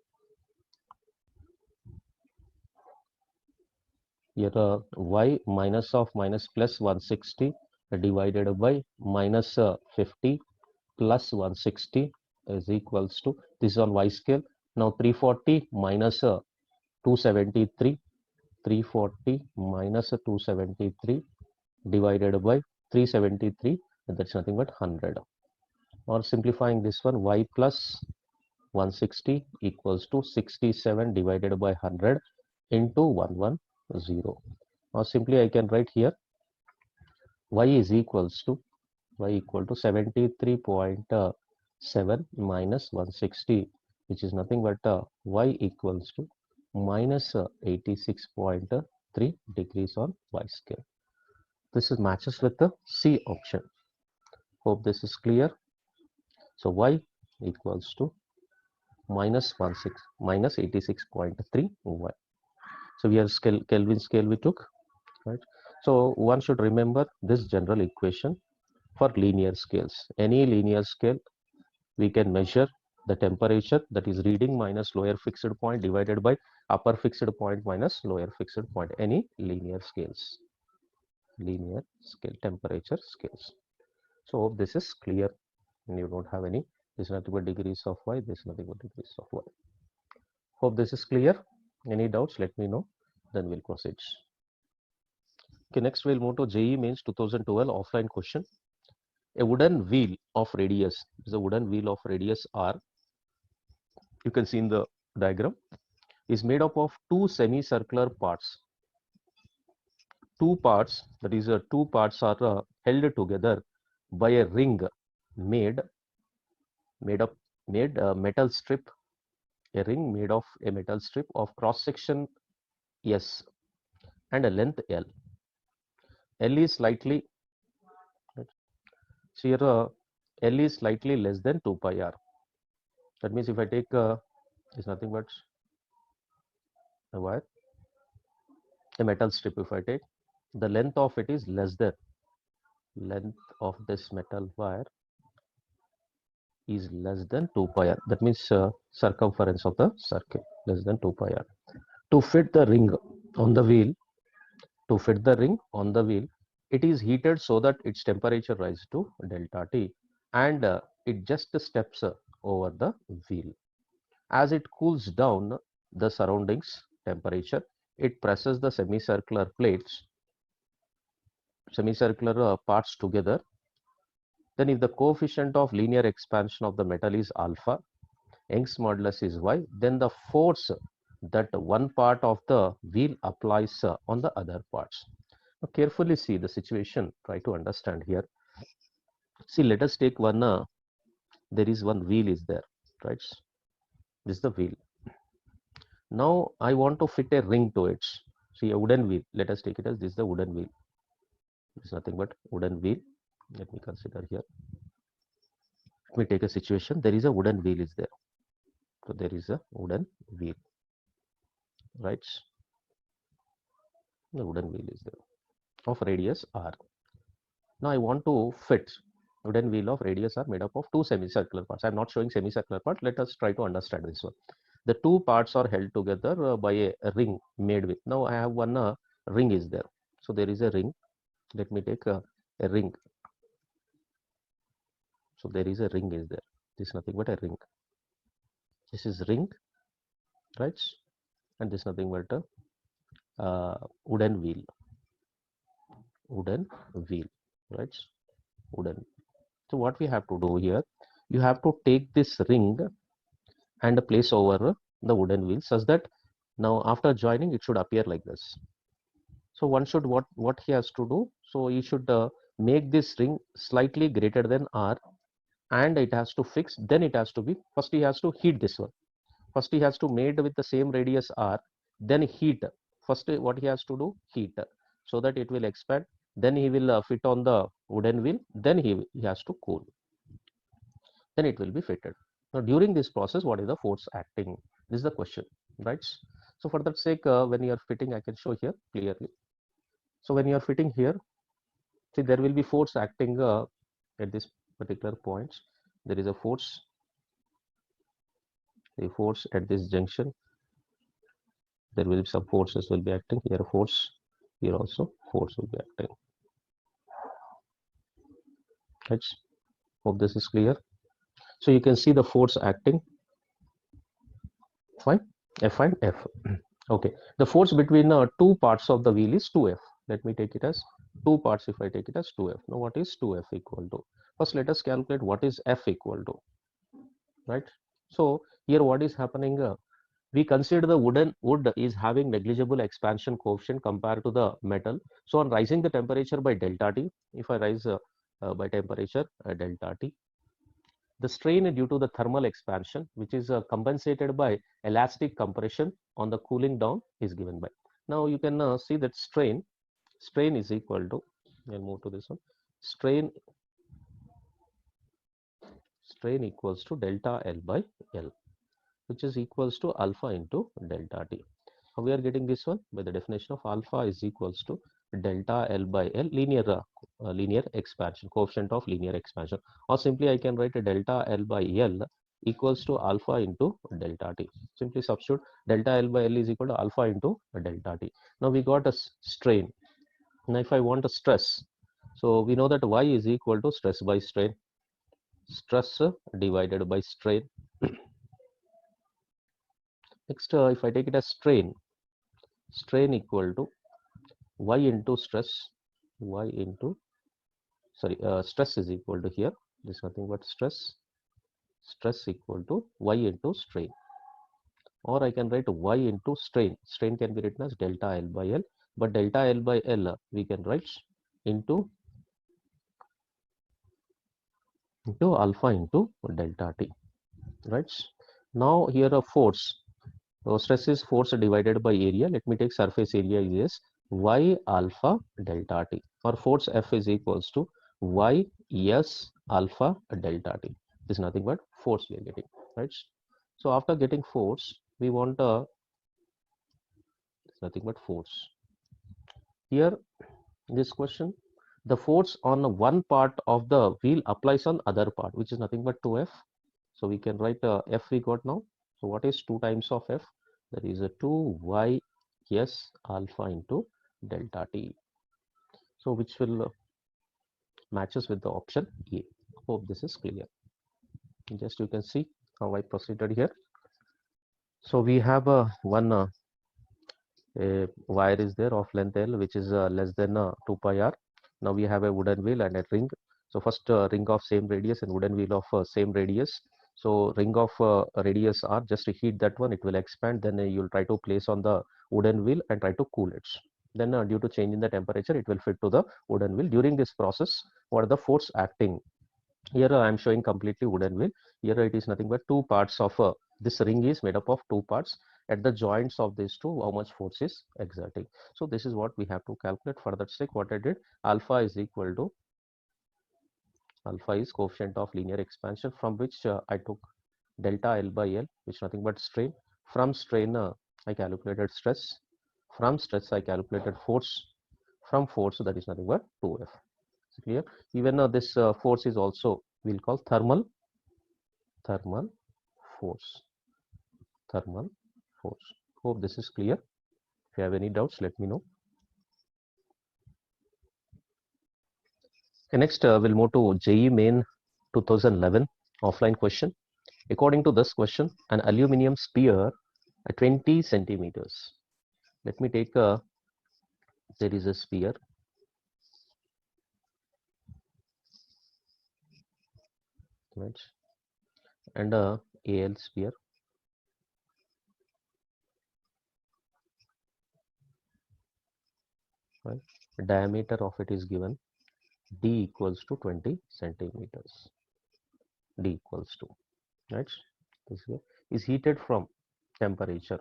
here y minus of minus plus 160 divided by minus 50 plus 160 is equals to, this is on y scale. Now 340 minus 273, 340 minus 273 divided by 373, that's nothing but 100. Or simplifying this one, y plus 160 equals to 67 divided by 100 into 110. Or simply I can write here y is equals to 73.7 minus 160, which is nothing but y equals to minus 86.3 degrees on y scale. This is matches with the C option. Hope this is clear. So y equals to minus 86.3 y. So we have Kelvin scale we took, right? So one should remember this general equation for linear scales. Any linear scale, we can measure the temperature, that is reading minus lower fixed point divided by upper fixed point minus lower fixed point. Any linear scales, linear scale temperature scales. So this is clear, and you don't have any, this is nothing but degrees of y, this is nothing but degrees of y. Hope this is clear. Any doubts, let me know, then we'll proceed. Okay, next we'll move to JEE Mains 2012 offline question. A wooden wheel of radius, is a wooden wheel of radius r, you can see in the diagram, is made up of two semicircular parts. Two parts, that is two parts are held together by a ring made metal strip, a ring made of a metal strip of cross section S and a length L. L is slightly, so here L is slightly less than 2 pi r. That means if I take is nothing but a wire, a metal strip, if I take, the length of it is less than, length of this metal wire is less than 2 pi r. That means circumference of the circle less than 2 pi r. To fit the ring on the wheel, to fit the ring on the wheel, it is heated so that its temperature rises to delta T, and it just steps over the wheel. As it cools down the surroundings temperature, it presses the semicircular plates, semicircular parts together. Then if the coefficient of linear expansion of the metal is alpha, Young's modulus is y, then the force that one part of the wheel applies on the other parts. Now carefully see the situation, try to understand here. See, let us take one, there is one wheel is there, right? This is the wheel. Now I want to fit a ring to it. See, a wooden wheel, let us take it as this is the wooden wheel. It's nothing but wooden wheel. Let me consider here. Let me take a situation, there is a wooden wheel is there. So there is a wooden wheel, right? The wooden wheel is there of radius r. Now I want to fit wooden wheel of radius r made up of two semicircular parts. I am not showing semicircular part. Let us try to understand this one. The two parts are held together by a ring made with. Now I have one ring is there. So there is a ring. Let me take a ring. So there is a ring is there. This is nothing but a ring. This is ring, right? And this is nothing but a wooden wheel. Wooden wheel, right? Wooden. So what we have to do here, you have to take this ring and place over the wooden wheel such that now after joining it should appear like this. So one should what he has to do, so he should make this ring slightly greater than r, and it has to fix, then it has to be, first he has to heat this one, first he has to made with the same radius r, then heat, first what he has to do, heat, so that it will expand, then he will fit on the wooden wheel, then he has to cool, then it will be fitted. Now during this process, what is the force acting? This is the question, right? So for that sake, when you are fitting, I can show here clearly. So when you are fitting here, see there will be force acting at this particular point. There is a force, the force at this junction. There will be some forces will be acting here, force Here also force will be acting. Let's hope this is clear. So you can see the force acting. Fine. F and F. Okay. The force between two parts of the wheel is 2F. Let me take it as two parts. If I take it as 2F. Now what is 2F equal to? First, let us calculate what is F equal to. Right. So here what is happening? We consider the wood is having negligible expansion coefficient compared to the metal. So on rising the temperature by delta T, if I rise by temperature delta T, the strain due to the thermal expansion, which is compensated by elastic compression on the cooling down, is given by. Now you can see that strain is equal to, I'll move to this one, strain equals to delta L by L, which is equals to alpha into delta T. How we are getting this one? By the definition of alpha is equals to delta L by L, linear expansion, coefficient of linear expansion, or simply I can write a delta L by L equals to alpha into delta T. Simply substitute delta L by L is equal to alpha into delta T. Now we got a strain. Now if I want a stress, so we know that Y is equal to stress by strain, stress divided by strain. Next, if I take it as strain equal to Y into stress, stress is equal to, here this is nothing but stress equal to Y into strain, or I can write Y into strain. Strain can be written as delta L by L, but delta L by L we can write into alpha into delta T, right? Now here a force. So stress is force divided by area. Let me take surface area is Y alpha delta T, or force F is equals to Y S alpha delta T. This is nothing but force we are getting, right? So after getting force, we want nothing but force. Here, in this question, the force on one part of the wheel applies on other part, which is nothing but 2F. So we can write F we got now. So what is 2 times of F? That is a 2Y S alpha into delta T. So which will matches with the option A. Hope this is clear. Just you can see how I proceeded here. So we have one a wire is there of length L, which is less than 2 pi r. Now we have a wooden wheel and a ring. So first ring of same radius and wooden wheel of same radius. So ring of radius r, just to heat that one, it will expand. Then you'll try to place on the wooden wheel and try to cool it. Then due to change in the temperature, it will fit to the wooden wheel. During this process, what are the force acting? Here I am showing completely wooden wheel. Here it is nothing but two parts of this ring is made up of two parts. At the joints of these two, how much force is exerting? So this is what we have to calculate. For that sake, what I did, alpha is equal to, alpha is coefficient of linear expansion, from which I took delta L by L, which nothing but strain. From strain I calculated stress. From stress I calculated force. From force, that is nothing but 2F. Clear? Even this force is also, we'll call thermal force. Thermal force. Hope this is clear. If you have any doubts, let me know. Okay, next we'll move to JEE Main 2011 offline question. According to this question, an aluminium sphere at 20 centimeters. Let me take there is a sphere. Right, and a AL sphere. Right, the diameter of it is given, D equals to 20 centimeters. D equals to, right, this is heated from temperature.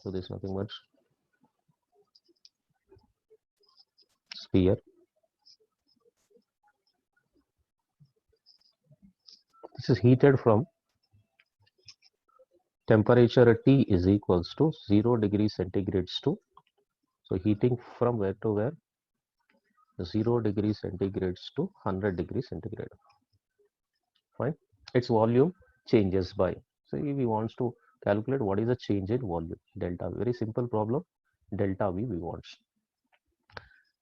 So this is nothing much sphere. This is heated from temperature T is equals to 0 degrees centigrades to, so heating from where to where, 0 degrees centigrades to 100 degrees centigrade. Fine. Its volume changes by, so we wants to calculate what is the change in volume, delta. Very simple problem, delta V we want.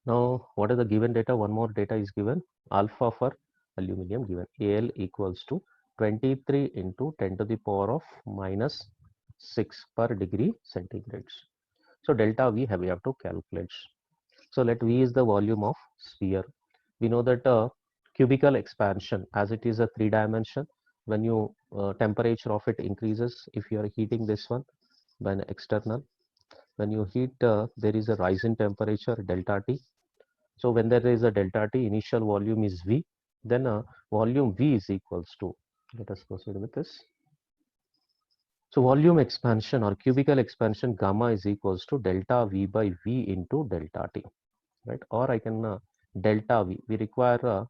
Now, what is the given data? One more data is given. Alpha for aluminum given. Al equals to 23 into 10 to the power of minus 6 per degree centigrade. So delta V we have to calculate. So let V is the volume of sphere. We know that cubical expansion, as it is a 3-dimension, when you temperature of it increases, if you are heating this one by an external, when you heat, there is a rise in temperature delta T. So when there is a delta T, initial volume is V, then volume V is equals to, let us proceed with this. So volume expansion or cubical expansion gamma is equals to delta V by V into delta T, right? Or I can delta V, we require a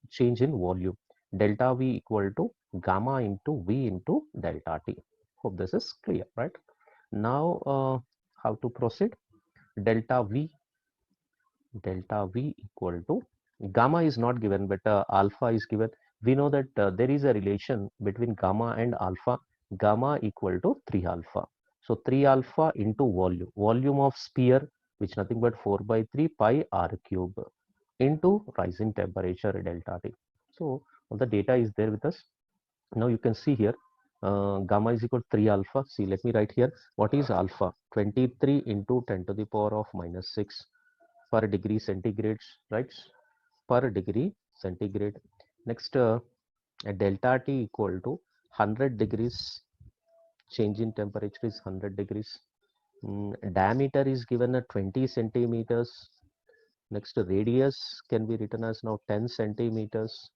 change in volume. Delta V equal to gamma into V into delta T. Hope this is clear, right? Now, how to proceed? Delta V equal to gamma is not given, but alpha is given. We know that there is a relation between gamma and alpha. Gamma equal to 3 alpha. So 3 alpha into volume of sphere, which nothing but 4 by 3 pi r cube into rising temperature delta T. So all the data is there with us. Now you can see here gamma is equal to 3 alpha. See, let me write here. What is alpha? 23 into 10 to the power of minus 6 per degree centigrade, right? Per degree centigrade. Next, delta T equal to 100 degrees. Change in temperature is 100 degrees. Diameter is given at 20 centimeters. Next, radius can be written as now 10 centimeters.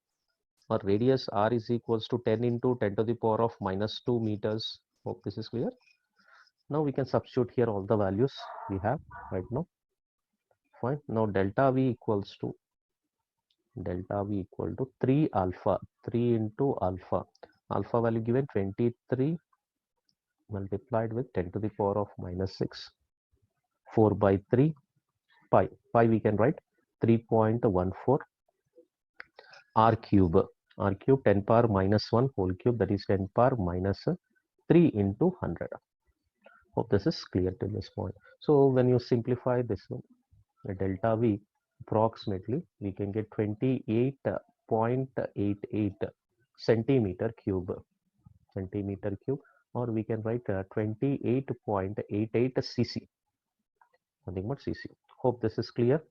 Or radius r is equals to 10 into 10 to the power of minus 2 meters. Hope this is clear. Now we can substitute here all the values we have right now. Fine. Now delta V equals to 3 alpha, 3 into alpha. Alpha value given 23 multiplied with 10 to the power of minus 6. 4 by 3 pi. Pi we can write 3.14 r cube. R cube 10 power minus 1 whole cube, that is 10 power minus 3 into 100. Hope this is clear till this point. So when you simplify this one, the delta V approximately we can get 28.88 centimeter cube, or we can write 28.88 cc, nothing but cc. Hope this is clear.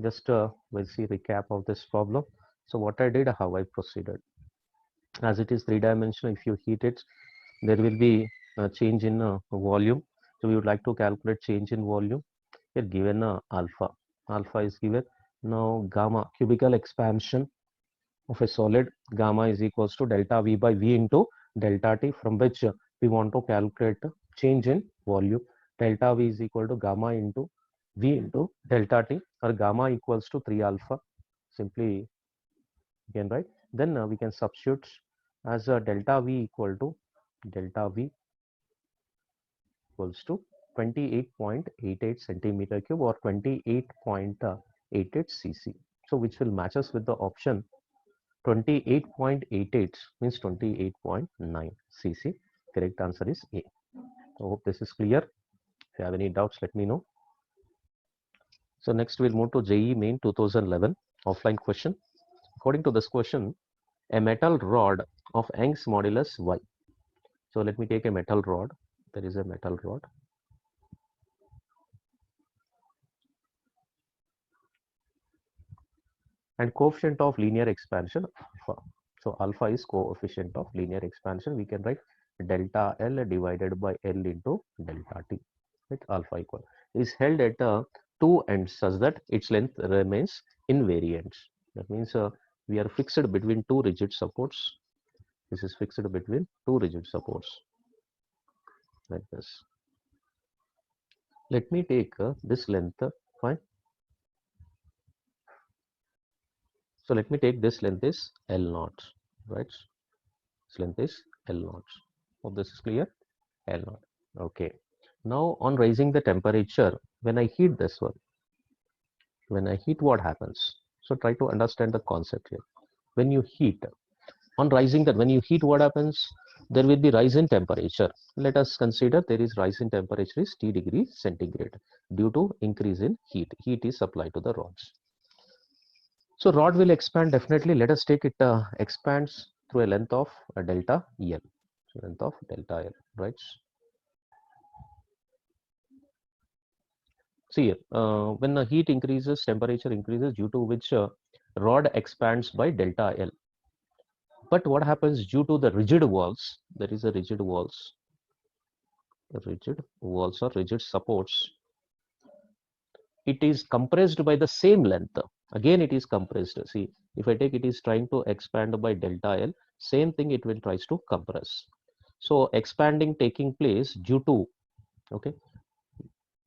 Just we'll see recap of this problem. So what I did, how I proceeded. As it is 3-dimensional, if you heat it, there will be a change in volume. So we would like to calculate change in volume. Here given alpha. Alpha is given. Now gamma, cubical expansion of a solid, gamma is equals to delta V by V into delta T, from which we want to calculate change in volume. Delta V is equal to gamma into V into delta T, or gamma equals to 3 alpha. Simply we can write. Then we can substitute as delta V equal to 28.88 centimeter cube or 28.88 cc. So which will match us with the option 28.88 means 28.9 cc. Correct answer is A. So hope this is clear. If you have any doubts, let me know. So next we'll move to JEE Main 2011 offline question. According to this question, a metal rod of Young's modulus Y. So let me take a metal rod. There is a metal rod. And coefficient of linear expansion alpha. So alpha is coefficient of linear expansion. We can write delta L divided by L into delta T. Right? Alpha equal is held at two ends such that its length remains invariant. That means we are fixed between two rigid supports. This is fixed between two rigid supports like this. Let me take this length. Fine. So let me take this length is L naught, right? This length is L naught. Hope this is clear. L naught. Okay. Now on raising the temperature, when I heat this one, when I heat, what happens? So try to understand the concept here. When you heat, on rising that, when you heat, what happens? there will be rise in temperature. Let us consider there is rise in temperature is T degree centigrade due to increase in heat. Heat is supplied to the rods. So rod will expand definitely. Let us take it expands through a length of delta L. So length of delta L, right? See here, when the heat increases, temperature increases, due to which rod expands by delta L. But what happens due to the rigid walls? There is a rigid walls or rigid supports. It is compressed by the same length. Again, it is compressed. See, if I take it is trying to expand by delta L, same thing it will tries to compress. So expanding taking place due to, okay.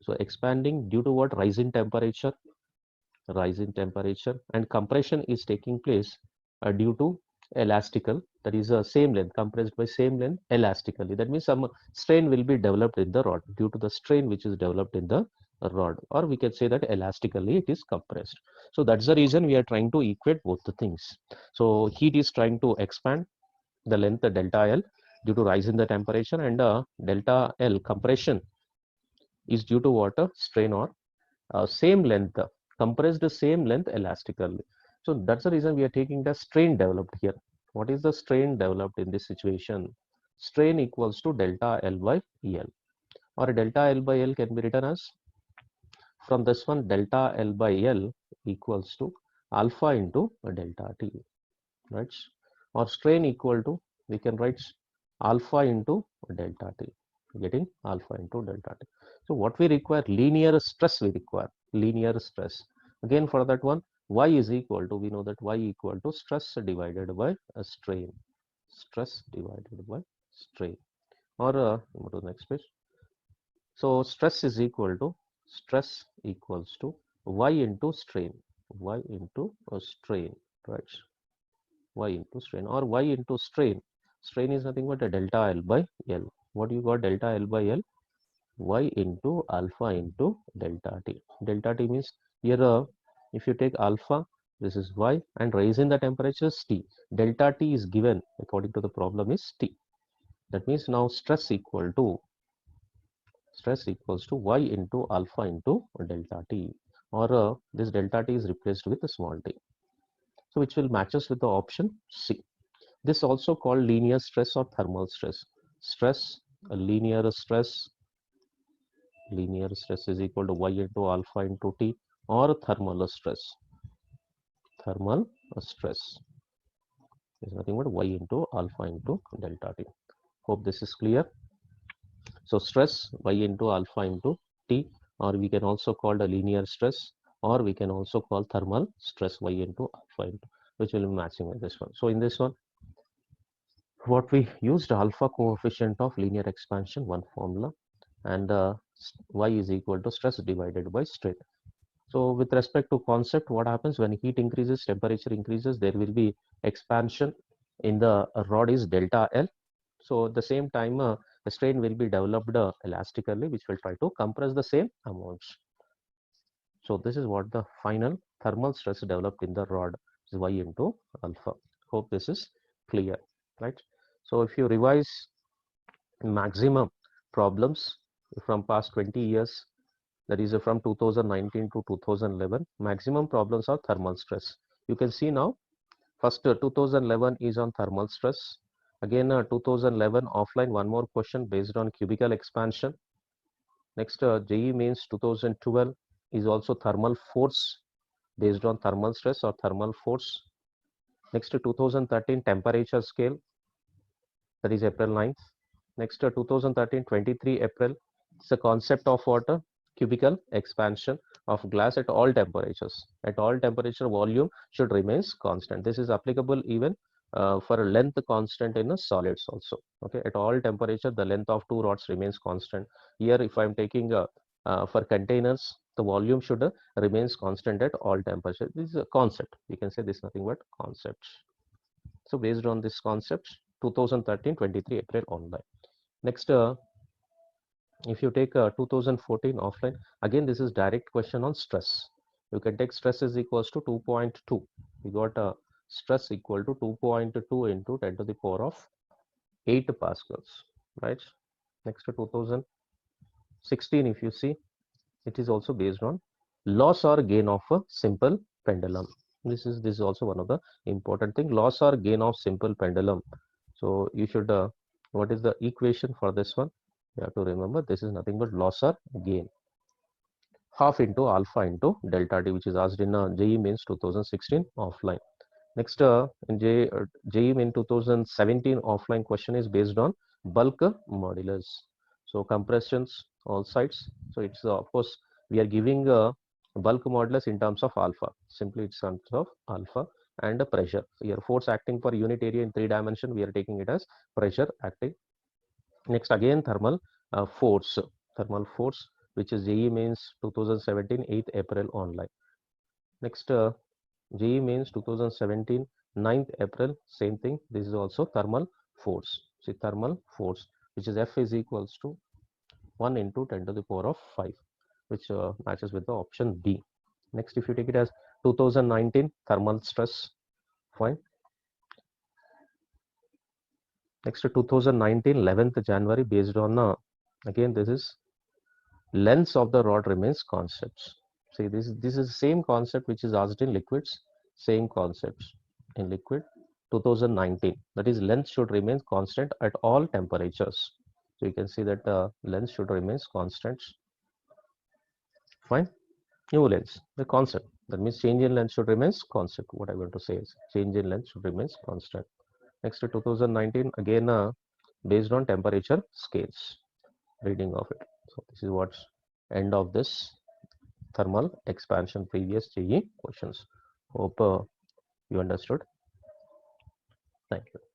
So expanding due to what? Rise in temperature, and compression is taking place due to elastical, that is a same length, compressed by same length elastically. That means some strain will be developed in the rod due to the strain which is developed in the rod, or we can say that elastically it is compressed. So that's the reason we are trying to equate both the things. So heat is trying to expand the length delta L due to rise in the temperature, and delta L compression is due to water strain or same length, compressed the same length elastically. So that's the reason we are taking the strain developed here. What is the strain developed in this situation? Strain equals to delta L by L, or delta L by L can be written as, from this one, delta L by L equals to alpha into delta T, right? Or strain equal to, we can write alpha into delta T, getting alpha into delta T. So what we require? Linear stress we require, linear stress. Again for that one, Y is equal to, we know that Y equal to stress divided by a strain, stress divided by strain. Or go to the next page. So stress is equal to, stress equals to Y into strain, Y into a strain, right? Y into strain, or Y into strain. Strain is nothing but a delta L by L. What you got? Delta L by L, Y into alpha into delta T. Delta T means here, if you take alpha, this is Y, and raise in the temperature is T. Delta T is given according to the problem is T. That means now stress equals to Y into alpha into delta T, or this delta T is replaced with a small t. So which will matches with the option C. This also called linear stress or thermal stress. Stress, a linear stress is equal to Y into alpha into T, or thermal stress. Thermal stress is nothing but Y into alpha into delta T. Hope this is clear. So stress Y into alpha into T, or we can also call a linear stress, or we can also call thermal stress Y into alpha into, which will be matching with this one. So in this one, what we used alpha coefficient of linear expansion, one formula, and Y is equal to stress divided by strain. So with respect to concept, what happens when heat increases, temperature increases, there will be expansion in the rod is delta L. So at the same time, the strain will be developed elastically, which will try to compress the same amounts. So this is what the final thermal stress developed in the rod is Y into alpha. Hope this is clear, right? So if you revise maximum problems from past 20 years, that is from 2019 to 2011, maximum problems are thermal stress. You can see now, first 2011 is on thermal stress. Again 2011 offline, one more question based on cubical expansion. Next JEE Mains 2012 is also thermal force based on thermal stress or thermal force. Next 2013 temperature scale, that is April 9th. Next 2013 23 April, it's a concept of water cubical expansion of glass at all temperatures. At all temperature, volume should remains constant. This is applicable even for a length constant in a solids also. Okay, at all temperature, the length of two rods remains constant. Here, if I am taking for containers, the volume should remains constant at all temperature. This is a concept. We can say this is nothing but concepts. So based on this concept, 2013 23 April online. Next, if you take 2014 offline, again this is direct question on stress. You can take stress is equals to 2.2. We got stress equal to 2.2 into 10 to the power of 8 pascals, right? Next to 2016, if you see, it is also based on loss or gain of a simple pendulum. This is also one of the important thing, loss or gain of simple pendulum. So you should what is the equation for this one? You have to remember this is nothing but loss or gain, half into alpha into delta t, which is asked in JEE Mains 2016 offline. Next, in JEE Main 2017 offline question is based on bulk modulus. So compressions all sides. So it's of course we are giving bulk modulus in terms of alpha. Simply it's in terms of alpha and pressure. So here force acting per unit area in 3 dimension. We are taking it as pressure acting. Next again thermal force. Thermal force, which is JEE Mains 2017 8th April online. Next JEE Mains 2017 9th April, same thing. This is also thermal force. See thermal force, which is F is equals to 1 into 10 to the power of 5, which matches with the option B. Next, if you take it as 2019 thermal stress, fine. Next, 2019 11th January, based on again this is length of the rod remains constant. See this is same concept which is asked in liquids, same concepts in liquid 2019, that is length should remain constant at all temperatures. So you can see that length should remain constant, fine. New length, the constant, that means change in length should remain constant. What I want to say is change in length should remain constant. Next to 2019 again based on temperature scales, reading of it. So this is what's end of this thermal expansion previous JEE questions. Hope you understood. Thank you.